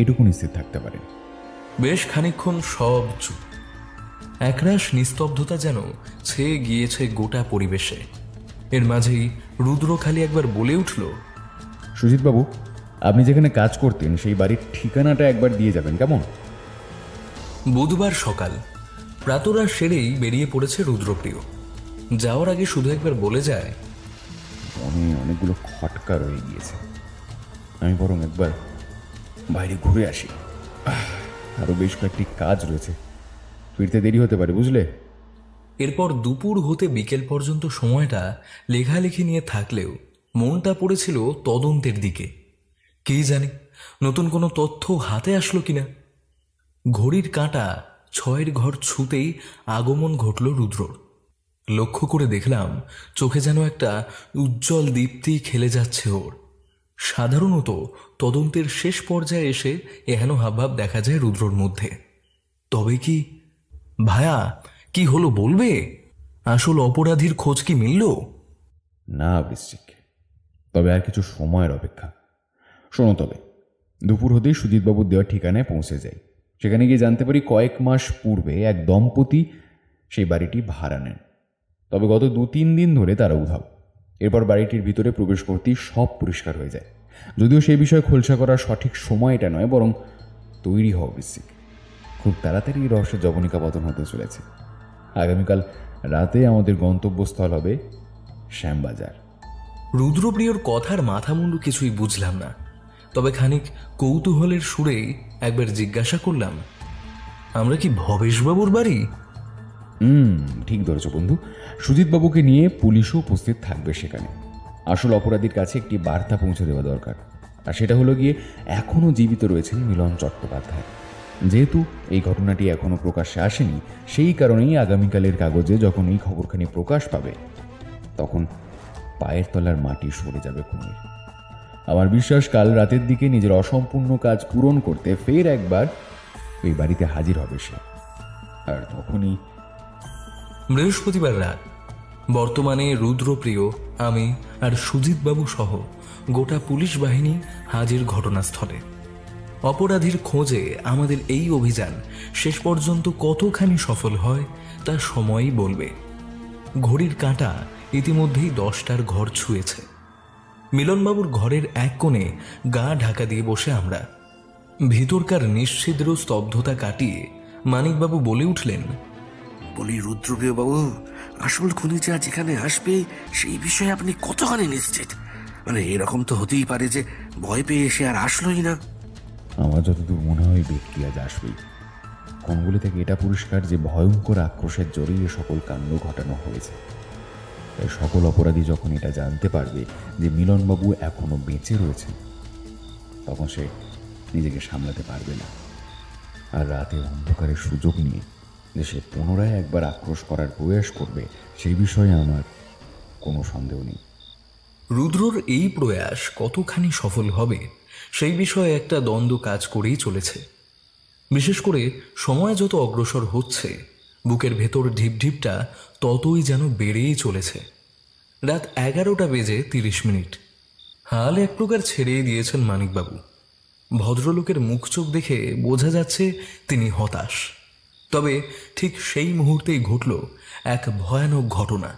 Speaker 3: এটুকু নিশ্চিত থাকতে পারেন।
Speaker 2: বেশ খানিকক্ষণ সব চুপ। একরাশ নিস্তব্ধতা যেন ছেয়ে গিয়েছে গোটা পরিবেশে। এর মাঝেই রুদ্র খালি একবার বলে উঠল,
Speaker 3: সুজিতবাবু, আপনি যেখানে কাজ করতেন সেই বাড়ির ঠিকানাটা একবার দিয়ে যাবেন, কেমন?
Speaker 2: বুধবার সকাল প্রাতরাশ সেরেই বেরিয়ে পড়েছে রুদ্রপ্রিয়। যাওয়ার আগে শুধু একবার বলে যায়,
Speaker 3: অনেকগুলো খটকা রয়ে গিয়েছে, আমি বরং একবার বাইরে ঘুরে আসি। আরও বেশ কয়েকটি কাজ রয়েছে, ফিরতে দেরি হতে পারে, বুঝলে?
Speaker 2: এরপর দুপুর হতে বিকেল পর্যন্ত সময়টা লেখালেখি নিয়ে থাকলেও মনটা পড়েছিল তদন্তের দিকে। কে জানে নতুন কোনো তথ্য হাতে আসলো কিনা। ঘড়ির কাঁটা 6-এর ঘর ছুঁতেই আগমন ঘটল রুদ্রর। লক্ষ্য করে দেখলাম চোখে যেন একটা উজ্জ্বল দীপ্তি খেলে যাচ্ছে ওর। সাধারণত তদন্তের শেষ পর্যায়ে এসে এহেন হাবভাব দেখা যায় রুদ্রর মধ্যে। তবে কি ভায়া, কি হলো বলবে? আসল অপরাধীর খোঁজ কি মিলল?
Speaker 3: না বৃশ্চিক, তবে আর কিছু সময়ের অপেক্ষা। শোনো, তবে দুপুর হতেই সুজিতবাবুর দেওয়ার ঠিকানায় পৌঁছে যাই। সেখানে গিয়ে জানতে পারি কয়েক মাস পূর্বে এক দম্পতি সেই বাড়িটি ভাড়া নেন, তবে গত 2-3 দিন ধরে তারা উধাও। এরপর বাড়িটির ভিতরে প্রবেশ করতেই সব পরিষ্কার হয়ে যায়। যদিও সেই বিষয়ে খোলসা করার সঠিক সময় এটা নয়, বরং তৈরি হওয়া বৃশ্চিক। খুব তাড়াতাড়ি এই রহস্যের জবনিকা পতন হতে চলেছে। আগামীকাল রাতে আমাদের গন্তব্যস্থল হবে শ্যামবাজার।
Speaker 2: রুদ্রপ্রিয়র কথার মাথামুন্ডু কিছুই বুঝলাম না, তবে খানিক কৌতূহলের সুরে একবার জিজ্ঞাসা করলাম, আমরা কি ভবেশবাবুর বাড়ি?
Speaker 3: ঠিক ধরেছ বন্ধু। সুজিতবাবুকে নিয়ে পুলিশও উপস্থিত থাকবে সেখানে। আসল অপরাধীর কাছে একটি বার্তা পৌঁছে দেওয়া দরকার, আর সেটা হলো গিয়ে এখনও জীবিত রয়েছেন মিলন চট্টোপাধ্যায়। যেহেতু এই ঘটনাটি এখনও প্রকাশ্যে আসেনি, সেই কারণেই আগামীকালের কাগজে যখন এই খবরখানি প্রকাশ পাবে তখন পায়ের তলার মাটি সরে যাবে খুনির। আমার বিশ্বাস কাল রাতের দিকে নিজের অসম্পূর্ণ কাজ পূরণ করতে ফের একবার ওই বাড়িতে হাজির হবে সে। আর তখনই
Speaker 2: বৃহস্পতিবার রাত বর্তমানে রুদ্রপ্রিয়, আমি আর সুজিতবাবু সহ গোটা পুলিশ বাহিনী হাজির ঘটনাস্থলে। অপরাধীর খোঁজে আমাদের এই অভিযান শেষ পর্যন্ত কতখানি সফল হয় তা সময়ই বলবে। ঘড়ির কাঁটা ইতিমধ্যেই 10টার ঘর ছুঁয়েছে। মিলনবাবুর ঘরের এক কোণে গা ঢাকা দিয়ে বসে আমরা। ভিতরকার নিশ্ছিদ্র স্তব্ধতা কাটিয়ে মানিকবাবু বলে উঠলেন,
Speaker 6: বলি রুদ্রপ্রিয় বাবু, আসল খুনি যে আজ এখানে আসবে সেই বিষয়ে আপনি কতখানি নিশ্চিত? মানে এরকম তো হতেই পারে যে ভয় পেয়ে এসে আর আসলোই না।
Speaker 3: আমার যতদূর মনে হয় ব্যক্তি আজ আসবেই। কোনগুলি থেকে এটা পরিষ্কার যে ভয়ঙ্কর আক্রোশের জোরেই সকল কাণ্ড ঘটানো হয়েছে। তাই সকল অপরাধী যখন এটা জানতে পারবে যে মিলনবাবু এখনো বেঁচে রয়েছেন, তখন সে নিজেকে সামলাতে পারবে না। আর রাতে অন্ধকারের সুযোগ নিয়ে যে সে পুনরায় একবার আক্রোশ করার প্রয়াস করবে সেই বিষয়ে আমার কোনো সন্দেহ নেই।
Speaker 2: রুদ্রর এই প্রয়াস কতখানি সফল হবে সেই বিষয়ে একটা দ্বন্দ্ব কাজ করেই চলেছে। বিশেষ করে সময় যত অগ্রসর হচ্ছে বুকের ভেতর ঢিপঢিপটা ততই যেন বেড়েই চলেছে। রাত 11টা বেজে 30 মিনিট। হাল এক প্রকার ছেড়েই দিয়েছেন মানিকবাবু। ভদ্রলোকের মুখ চোখ দেখে বোঝা যাচ্ছে তিনি হতাশ। তবে ঠিক সেই মুহূর্তেই ঘটল এক ভয়ানক ঘটনা।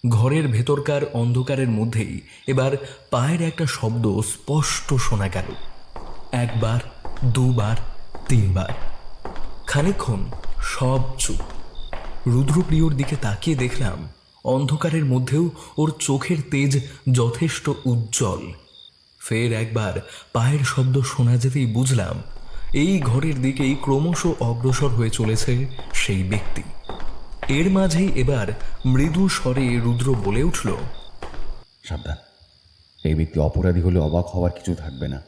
Speaker 2: ঘরের ভেতরকার অন্ধকারের মধ্যেই এবার পায়ের একটা শব্দ স্পষ্ট শোনা গেল। 1 বার, 2 বার, 3 বার। খানিকক্ষণ সব চুপ। রুদ্রপ্রিয়র দিকে তাকিয়ে দেখলাম অন্ধকারের মধ্যেও ওর চোখের তেজ যথেষ্ট উজ্জ্বল। ফের একবার পায়ের শব্দ শোনা যেতেই বুঝলাম এই ঘরের দিকেই ক্রমশ অগ্রসর হয়ে চলেছে সেই ব্যক্তি। এর মাঝেই এবার মৃদু স্বরে রুদ্র বলে উঠল,
Speaker 3: সাবধান, এই ব্যক্তি অপরাধী হলে অবাক হওয়ার কিছু থাকবে না।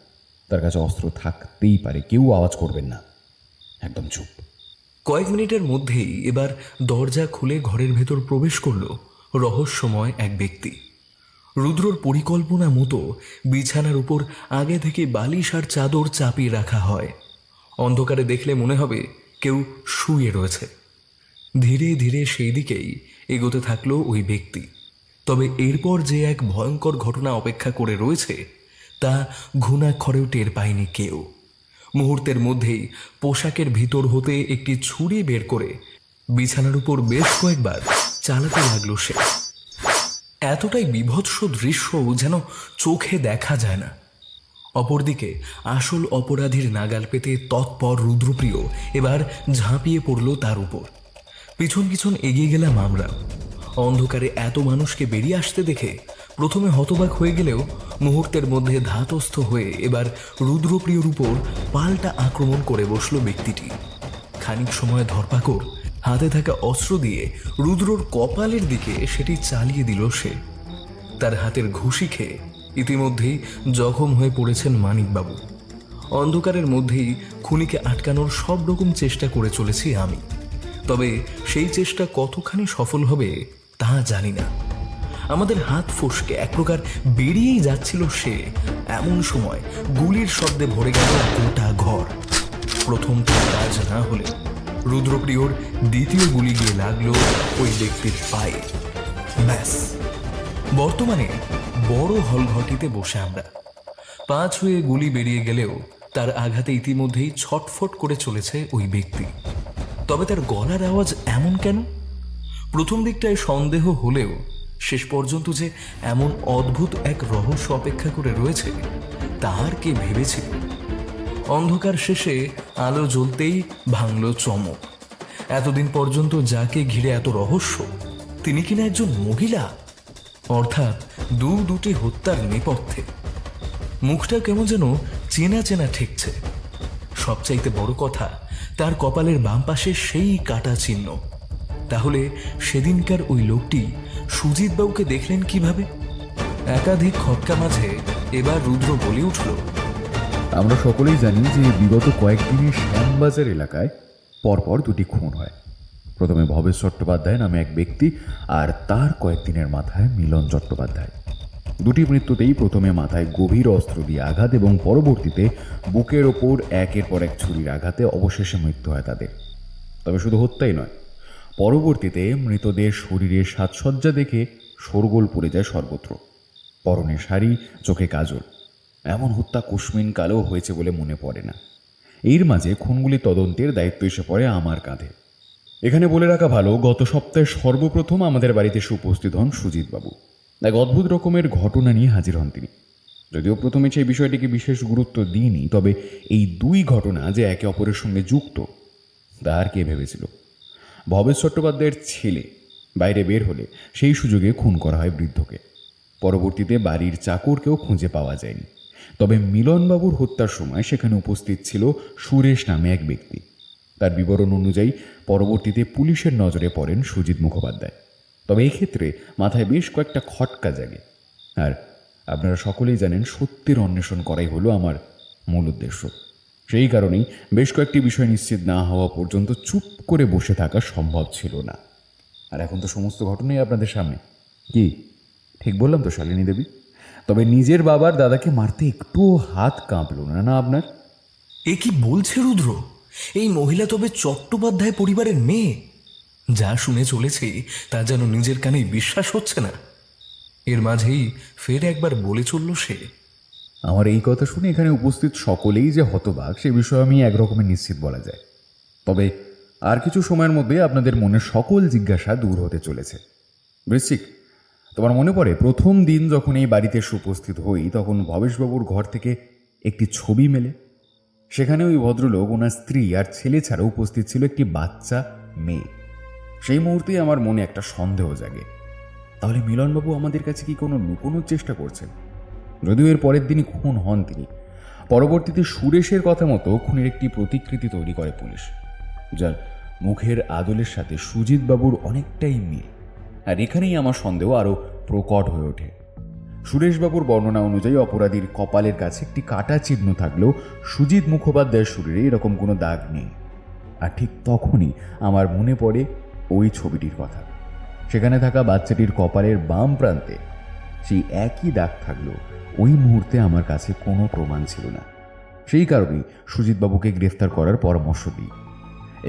Speaker 3: তার কাছে অস্ত্র থাকতেই পারে, কেউ আওয়াজ করবেন না, একদম চুপ।
Speaker 2: কয়েক মিনিটের মধ্যেই এবার দরজা খুলে ঘরের ভেতর প্রবেশ করল রহস্যময় এক ব্যক্তি। রুদ্রর পরিকল্পনা মতো বিছানার উপর আগে থেকে বালিশ আর চাদর চাপিয়ে রাখা হয়। অন্ধকারে দেখলে মনে হবে কেউ শুয়ে রয়েছে। ধীরে ধীরে সেই দিকেই এগোতে থাকলো ওই ব্যক্তি। তবে এরপর যে এক ভয়ঙ্কর ঘটনা অপেক্ষা করে রয়েছে তা ঘুণাক্ষরেও টের পায়নি কেউ। মুহূর্তের মধ্যেই পোশাকের ভিতর হতে একটি ছুরি বের করে বিছানার উপর বেশ কয়েকবার চালাতে লাগলো সে। এতটাই বীভৎস দৃশ্য যেন চোখে দেখা যায় না। অপরদিকে আসল অপরাধীর নাগাল পেতে তৎপর রুদ্রপ্রিয় এবার ঝাঁপিয়ে পড়ল তার উপর। পিছন পিছন এগিয়ে গেলাম আমরা। অন্ধকারে এত মানুষকে বেরিয়ে আসতে দেখে প্রথমে হতবাক হয়ে গেলেও মুহূর্তের মধ্যে ধাতস্থ হয়ে এবার রুদ্রপ্রিয়র উপর পাল্টা আক্রমণ করে বসল ব্যক্তিটি। খানিক সময় ধরপাকড়, হাতে থাকা অস্ত্র দিয়ে রুদ্রর কপালের দিকে সেটি চালিয়ে দিল সে। তার হাতের ঘুষি খেয়ে ইতিমধ্যেই জখম হয়ে পড়েছেন মানিকবাবু। অন্ধকারের মধ্যেই খুনিকে আটকানোর সব রকম চেষ্টা করে চলেছি আমি। তবে সেই চেষ্টা কতখানি সফল হবে তা জানি না। আমাদের হাত ফসকে এক প্রকার বেরিয়েই যাচ্ছিল সে, এমন সময় গুলির শব্দে ভরে গেল গোটা ঘর। প্রথম কাজ না হলে রুদ্রপ্রিয়র দ্বিতীয় গুলি গিয়ে লাগলো ওই ব্যক্তির পায়ে। ব্যাস, বর্তমানে বড় হলঘটিতে বসে আমরা। পা ছুঁয়ে গুলি বেরিয়ে গেলেও তার আঘাতে ইতিমধ্যেই ছটফট করে চলেছে ওই ব্যক্তি। তবে তার গলার আওয়াজ এমন কেন? প্রথম দিকটায় সন্দেহ হলেও শেষ পর্যন্ত যে এমন অদ্ভুত এক রহস্য অপেক্ষা করে রয়েছে তার কে ভেবেছিল? অন্ধকার শেষে আলো জ্বলতেই ভাঙল চমক। এতদিন পর্যন্ত যাকে ঘিরে এত রহস্য, তিনি কিনা একজন মহিলা, অর্থাৎ দুটি হত্যার নেপথ্যে। মুখটা কেমন যেন চেনা চেনা ঠেকছে। সবচাইতে বড় কথা, তার কপালের বাম পাশে সেই কাটা চিহ্ন। তাহলে সেদিনকার ওই লোকটি সুজিতবাবুকে দেখলেন কিভাবে? একাধিক খটকা মাঝে এবার রুদ্র বলে উঠল,
Speaker 3: আমরা সকলেই জানি যে বিগত কয়েকদিনে শ্যামবাজার এলাকায় পরপর দুটি খুন হয়। প্রথমে ভবেশ চট্টোপাধ্যায় নামে এক ব্যক্তি, আর তার কয়েকদিনের মাথায় মিলন চট্টোপাধ্যায়। দুটি মৃত্যুতেই প্রথমে মাথায় গভীর অস্ত্র দিয়ে আঘাত এবং পরবর্তীতে বুকের ওপর একের পর এক ছুরির আঘাতে অবশেষে মৃত্যু হয় তাদের। তবে শুধু হত্যাই নয়, পরবর্তীতে মৃতদের শরীরের সাজসজ্জা দেখে শোরগোল পড়ে যায় সর্বত্র। পরনে শাড়ি, চোখে কাজল। এমন হত্যা কুসমিন কালেও হয়েছে বলে মনে পড়ে না। এর মাঝে খুনগুলি তদন্তের দায়িত্ব এসে পড়ে আমার কাঁধে। এখানে বলে রাখা ভালো, গত সপ্তাহে সর্বপ্রথম আমাদের বাড়িতে উপস্থিত হন সুজিতবাবু। এক অদ্ভুত রকমের ঘটনা নিয়ে হাজির হন তিনি। যদিও প্রথমে সেই বিষয়টিকে বিশেষ গুরুত্ব দিইনি, তবে এই দুই ঘটনা যে একে অপরের সঙ্গে যুক্ত তা আর কে ভেবেছিল? ভবেশ চট্টোপাধ্যায়ের ছেলে বাইরে বের হলে সেই সুযোগে খুন করা হয় বৃদ্ধকে। পরবর্তীতে বাড়ির চাকরকেও খুঁজে পাওয়া যায়নি। তবে মিলনবাবুর হত্যার সময় সেখানে উপস্থিত ছিল সুরেশ নামে এক ব্যক্তি। তার বিবরণ অনুযায়ী পরবর্তীতে পুলিশের নজরে পড়েন সুজিত মুখোপাধ্যায়। তবে এক্ষেত্রে মাথায় বেশ কয়েকটা খটকা জাগে। আর আপনারা সকলেই জানেন, সত্যের অন্বেষণ করাই হলো আমার মূল উদ্দেশ্য। সেই কারণেই বেশ কয়েকটি বিষয় নিশ্চিত না হওয়া পর্যন্ত চুপ করে বসে থাকা সম্ভব ছিল না। আর এখন তো সমস্ত ঘটনাই আপনাদের সামনে। কি ঠিক বললাম তো শালিনী দেবী? তবে নিজের বাবার দাদাকে মারতে একটুও হাত কাঁপল না না আপনার?
Speaker 2: এ কি বলছে রুদ্র? এই মহিলা তবে চট্টোপাধ্যায় পরিবারের মেয়ে? যা শুনে চলেছে তা যেন নিজের কানেই বিশ্বাস হচ্ছে না। এর মাঝেই ফের একবার বলে চলল সে,
Speaker 3: আমার এই কথা শুনে এখানে উপস্থিত সকলেই যে হতবাক সে বিষয়ে আমি একরকমের নিশ্চিত বলা যায়। তবে আর কিছু সময়ের মধ্যে আপনাদের মনের সকল জিজ্ঞাসা দূর হতে চলেছে। বৃশ্চিক, তোমার মনে পড়ে প্রথম দিন যখন এই বাড়িতে উপস্থিত হই তখন ভবেশবাবুর ঘর থেকে একটি ছবি মেলে? সেখানে ওই ভদ্রলোক, ওনার স্ত্রী আর ছেলে ছাড়া উপস্থিত ছিল একটি বাচ্চা মেয়ে। সেই মুহূর্তেই আমার মনে একটা সন্দেহ জাগে, তাহলে মিলনবাবু আমাদের কাছে কি কোনো লুকোনোর চেষ্টা করছেন? যদিও এর পরের দিনই খুন হন তিনি। পরবর্তীতে সুরেশের কথা মতো খুনের একটি প্রতিকৃতি তৈরি করে পুলিশ, যার মুখের আদলের সাথে সুজিতবাবুর অনেকটাই মিল। আর এখানেই আমার সন্দেহ আরও প্রকট হয়ে ওঠে। সুরেশবাবুর বর্ণনা অনুযায়ী অপরাধীর কপালের কাছে একটি কাটা চিহ্ন থাকলেও সুজিত মুখোপাধ্যায়ের শরীরে এরকম কোনো দাগ নেই। আর ঠিক তখনই আমার মনে পড়ে ওই ছবিটির কথা। সেখানে থাকা বাচ্চাটির কপালের বাম প্রান্তে সেই একই দাগ থাকলেও ওই মুহূর্তে আমার কাছে কোনো প্রমাণ ছিল না। সেই কারণেই সুজিতবাবুকে গ্রেফতার করার পরামর্শ দিই।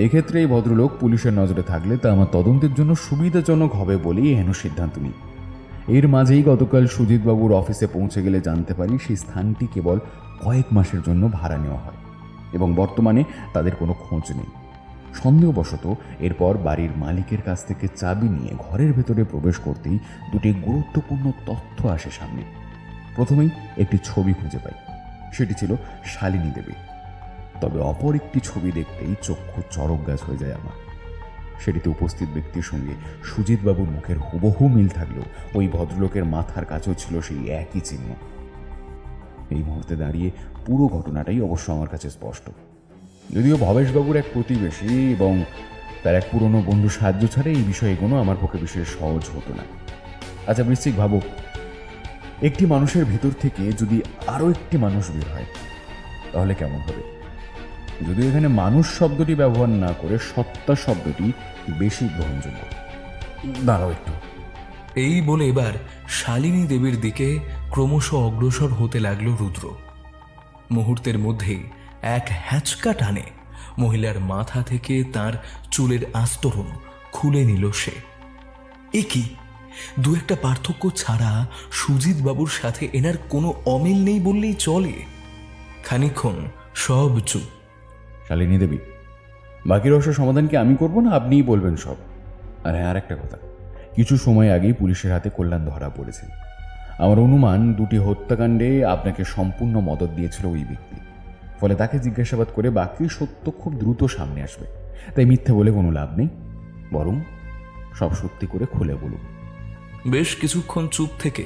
Speaker 3: এক্ষেত্রে এই ভদ্রলোক পুলিশের নজরে থাকলে তা আমার তদন্তের জন্য সুবিধাজনক হবে বলেই এহেন সিদ্ধান্ত নিই। এর মাঝেই গতকাল সুজিতবাবুর অফিসে পৌঁছে গেলে জানতে পারি সেই স্থানটি কেবল কয়েক মাসের জন্য ভাড়া নেওয়া হয় এবং বর্তমানে তাদের কোনো খোঁজ নেই। সন্দেহবশত এরপর বাড়ির মালিকের কাছ থেকে চাবি নিয়ে ঘরের ভেতরে প্রবেশ করতেই দুটি গুরুত্বপূর্ণ তথ্য আসে সামনে। প্রথমেই একটি ছবি খুঁজে পাই, সেটি ছিল শালিনী দেবী। তবে অপর একটি ছবি দেখতেই চক্ষু চড়ক গাছ হয়ে যায় আমার। সেটিতে উপস্থিত ব্যক্তির সঙ্গে সুজিতবাবুর মুখের হুবহু মিল থাকলেও ওই ভদ্রলোকের মাথার কাছেও ছিল সেই একই চিহ্ন। এই মুহূর্তে দাঁড়িয়ে পুরো ঘটনাটাই অবশ্য আমার কাছে স্পষ্ট। যদিও ভবেশবাবুর এক প্রতিবেশী এবং তার এক পুরনো বন্ধু সাহায্য ছাড়া এই বিষয়ে এগোনো আমার পক্ষে বিশেষ সহজ হতো না। আচ্ছা বৃশ্চিক, ভাবো একটি মানুষের ভিতর থেকে যদি আরও একটি মানুষ বের হয় তাহলে কেমন হবে? যদিও এখানে মানুষ শব্দটি ব্যবহার না করে সত্তা শব্দটি বেশি গ্রহণযোগ্য। দাঁড়াও একটু।
Speaker 2: এই বলে এবার শালিনী দেবীর দিকে ক্রমশ অগ্রসর হতে লাগলো রুদ্র। মুহূর্তের মধ্যেই এক হ্যাচকা টানে মহিলার মাথা থেকে তার চুলের আস্তরণ খুলে নিল সে। এ কি, দু একটা পার্থক্য ছাড়া সুজিত বাবুর সাথে এনার কোনো অমিল নেই বললেই চলে। খানিকক্ষণ সব চুপ।
Speaker 3: শালিনী দেবী, বাকি রহস্য সমাধান কি আমি করব না আপনিই বলবেন সব? আর হ্যাঁ, আর একটা কথা, কিছু সময় আগেই পুলিশের হাতে কল্যাণ ধরা পড়েছে। আমার অনুমান দুটি হত্যাকাণ্ডে আপনাকে সম্পূর্ণ মদত দিয়েছিল ওই ব্যক্তি। ফলে তাকে জিজ্ঞাসাবাদ করে বাকি সত্য খুব দ্রুত সামনে আসবে। তাই মিথ্যে বলে কোনো লাভ নেই, বরং সব সত্যি করে খুলে বলুন।
Speaker 2: বেশ কিছুক্ষণ চুপ থেকে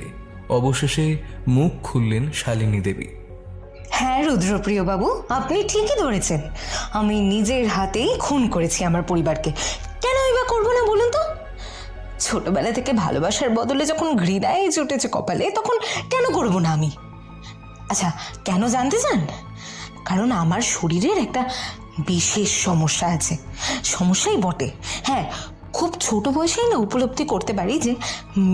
Speaker 2: অবশেষে মুখ খুললেন শালিনী দেবী।
Speaker 8: হ্যাঁ রুদ্রপ্রিয় বাবু, আপনি ঠিকই ধরেছেন। আমি নিজের হাতেই খুন করেছি আমার পরিবারকে। কেনই বা করবো না বলুন তো? ছোটবেলা থেকে ভালোবাসার বদলে যখন ঘৃণায় জুটেছে কপালে, তখন কেন করব না আমি? আচ্ছা, কেন জানতে চান? কারণ আমার শরীরের একটা বিশেষ সমস্যা আছে। সমস্যাই বটে, হ্যাঁ। খুব ছোট বয়সেই না উপলব্ধি করতে পারি যে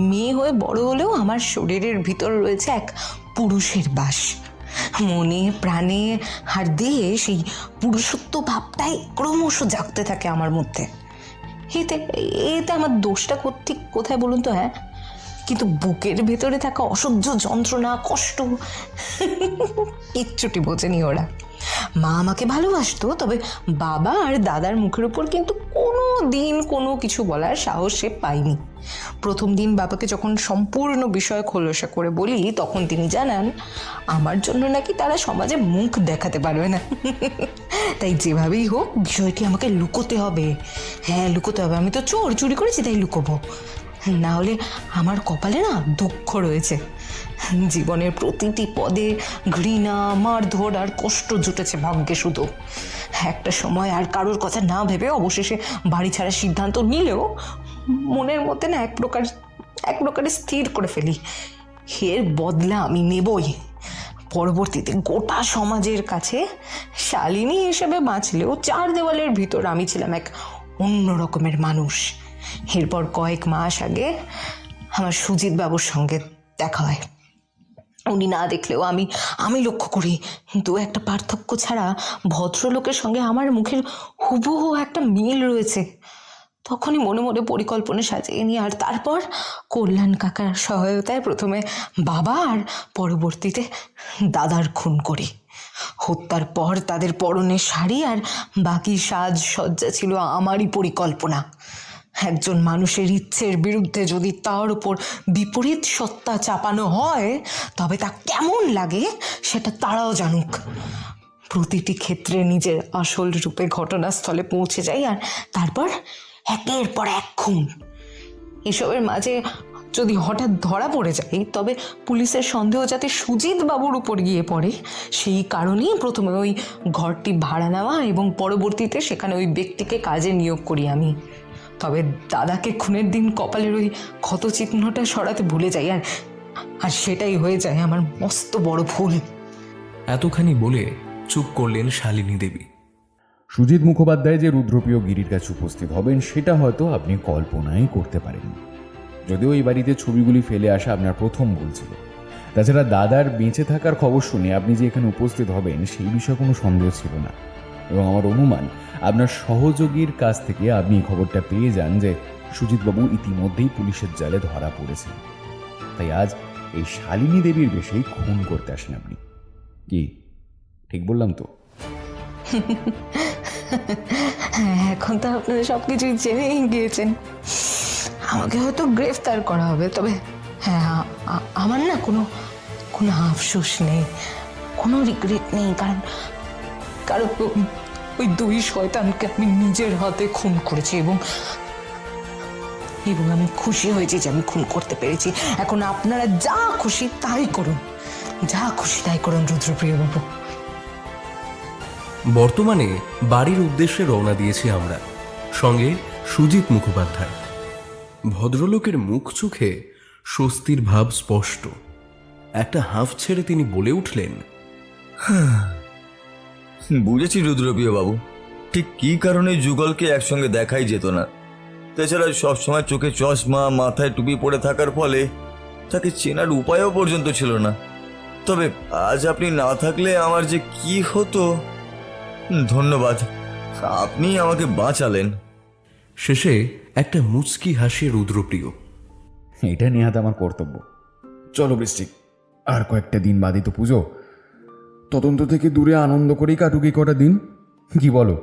Speaker 8: মেয়ে হয়ে বড় হলেও আমার শরীরের ভিতর রয়েছে এক পুরুষের বাস। মনে, প্রাণে আর দেহে সেই পুরুষত্ব ভাবটাই ক্রমশ জাগতে থাকে আমার মধ্যে। এতে এতে আমার দোষটা ঠিক কোথায় বলুন তো? হ্যাঁ, কিন্তু বুকের ভেতরে থাকা অসহ্য যন্ত্রণা, কষ্ট কিচ্ছুটি বোঝেনি ওরা। মা আমাকে ভালোবাসতো, তবে বাবা আর দাদার মুখের উপর কিন্তু কোনো দিন কোনো কিছু বলার সাহস সে পায়নি। প্রথম দিন বাবাকে যখন সম্পূর্ণ বিষয় খোলসা করে বলি, তখন তিনি জানান আমার জন্য নাকি তারা সমাজে মুখ দেখাতে পারবে না। তাই যেভাবেই হোক বিষয়টি আমাকে লুকোতে হবে। হ্যাঁ, লুকোতে হবে। আমি তো চোর, চুরি করেছি, তাই লুকোবো। না হলে আমার কপালে না দুঃখ রয়েছে। জীবনের প্রতিটি পদে ঘৃণা, মারধর আর কষ্ট জুটেছে ভাগ্যে শুধু। একটা সময় আর কারোর কথা না ভেবে অবশেষে বাড়ি ছাড়ার সিদ্ধান্ত নিলেও মনের মধ্যে না এক প্রকারে স্থির করে ফেলি, এর বদলা আমি নেবই। পরবর্তীতে গোটা সমাজের কাছে শালিনী হিসেবে বাঁচলেও চার দেওয়ালের ভিতর আমি ছিলাম এক অন্য রকমের মানুষ। এরপর কয়েক মাস আগে আমার সুজিত বাবুর সঙ্গে দেখা হয়। উনি না দেখলেও আমি লক্ষ্য করি দু একটা পার্থক্য ছাড়া ভদ্রলোকের সঙ্গে আমার মুখের হুবহু একটা মিল রয়েছে। তখনই মনে মনে পরিকল্পনা সাজিয়ে নিই, আর তারপর কল্যাণ কাকার সহায়তায় প্রথমে বাবা আর পরবর্তীতে দাদার খুন করি। হত্যার পর তাদের পরনে শাড়ি আর বাকি সাজসজ্জা ছিল আমারই পরিকল্পনা। একজন মানুষের ইচ্ছের বিরুদ্ধে যদি তার উপর বিপরীত সত্তা চাপানো হয়, তবে তা কেমন লাগে সেটা তারাও জানুক। প্রতিটি ক্ষেত্রে নিজের আসল রূপে ঘটনাস্থলে পৌঁছে যাই, আর তারপর একের পর এক খুন। এসবের মাঝে যদি হঠাৎ ধরা পড়ে যাই, তবে পুলিশের সন্দেহ যাতে সুজিত বাবুর উপর গিয়ে পড়ে, সেই কারণেই প্রথমে ওই ঘরটি ভাড়া নেওয়া এবং পরবর্তীতে সেখানে ওই ব্যক্তিকে কাজে নিয়োগ করি আমি। তবে দাদাকে খুনের দিন কপালের ওই ক্ষতচিহ্নটা সরাতে ভুলে যাই, আর সেটাই হয়ে যায় আমার মস্ত বড় ভুল।
Speaker 2: এতখানি বলে চুপ করলেন শালিনী দেবী।
Speaker 3: সুজিত মুখোপাধ্যায় যে রুদ্রপ্রিয় গিরির কাছে উপস্থিত হবেন সেটা হয়তো আপনি কল্পনাই করতে পারেননি। যদিও এই বাড়িতে ছবিগুলি ফেলে আসা আপনার প্রথম ভুল ছিল। তাছাড়া দাদার বেঁচে থাকার খবর শুনে আপনি যে এখানে উপস্থিত হবেন সেই বিষয়ে কোনো সন্দেহ ছিল না। এবং আমার অনুমান আপনার সহযোগীর কাছ থেকে আপনি এই খবরটা পেয়ে যান যে সুজিতবাবু ইতিমধ্যেই পুলিশের জালে ধরা পড়েছেন। তাই আজ এই শালিনী দেবীর বেশেই খুন করতে আসেন আপনি। কি ঠিক বললাম তো?
Speaker 8: হ্যাঁ, এখন তো আপনারা সব কিছুই জেনেই গিয়েছেন। আমাকে হয়তো গ্রেফতার করা হবে, তবে হ্যাঁ, আমার না কোনো আফসোস নেই, কোনো রিগ্রেট নেই, কারণ ওই দুই শয়তানকে আমি নিজের হাতে খুন করেছি এবং আমি খুশি হয়েছি যে আমি খুন করতে পেরেছি। এখন আপনারা যা খুশি তাই করুন, রুদ্রপ্রিয় বাবু।
Speaker 1: বর্তমানে বাড়ির উদ্দেশ্যে রওনা দিয়েছি আমরা, সঙ্গে সুজিত মুখোপাধ্যায়। ভদ্রলোকের মুখ চোখে স্বস্তির ভাব স্পষ্ট। একটা হাঁফ ছেড়ে তিনি বলে উঠলেন,
Speaker 5: বুঝেছি রুদ্রপ্রিয় বাবু, ঠিক কী কারণে যুগলকে একসঙ্গে দেখাই যেত না। তাছাড়া সবসময় চোখে চশমা, মাথায় টুপি পরে থাকার ফলে তাকে চেনার উপায়ও পর্যন্ত ছিল না। তবে আজ আপনি না থাকলে আমার যে কি হতো। ধন্যবাদ, আপনি আমাকে বাঁচালেন।
Speaker 1: শেষে একটা মুচকি হাসি রুদ্রপ্রিয়।
Speaker 3: এটা নেহাত আমার কর্তব্য। চলো বৃষ্টিক, আর কয়েকটা দিন বাদই তো পুজো। তদন্ত থেকে দূরে আনন্দ করেই কাটুকি কটা দিন, কি বলো?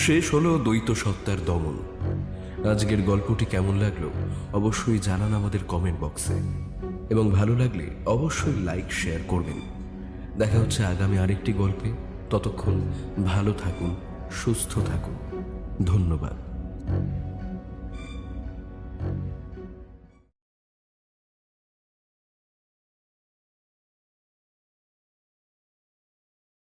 Speaker 1: শেষ হলো দ্বৈত সত্তার দমন। আজকের গল্পটি কেমন লাগলো অবশ্যই জানান আমাদের কমেন্ট বক্সে, এবং ভালো লাগলে অবশ্যই লাইক শেয়ার করবেন। দেখা হচ্ছে আগামী আরেকটি গল্পে। ততক্ষণ ভালো থাকুন, সুস্থ থাকুন। ধন্যবাদ।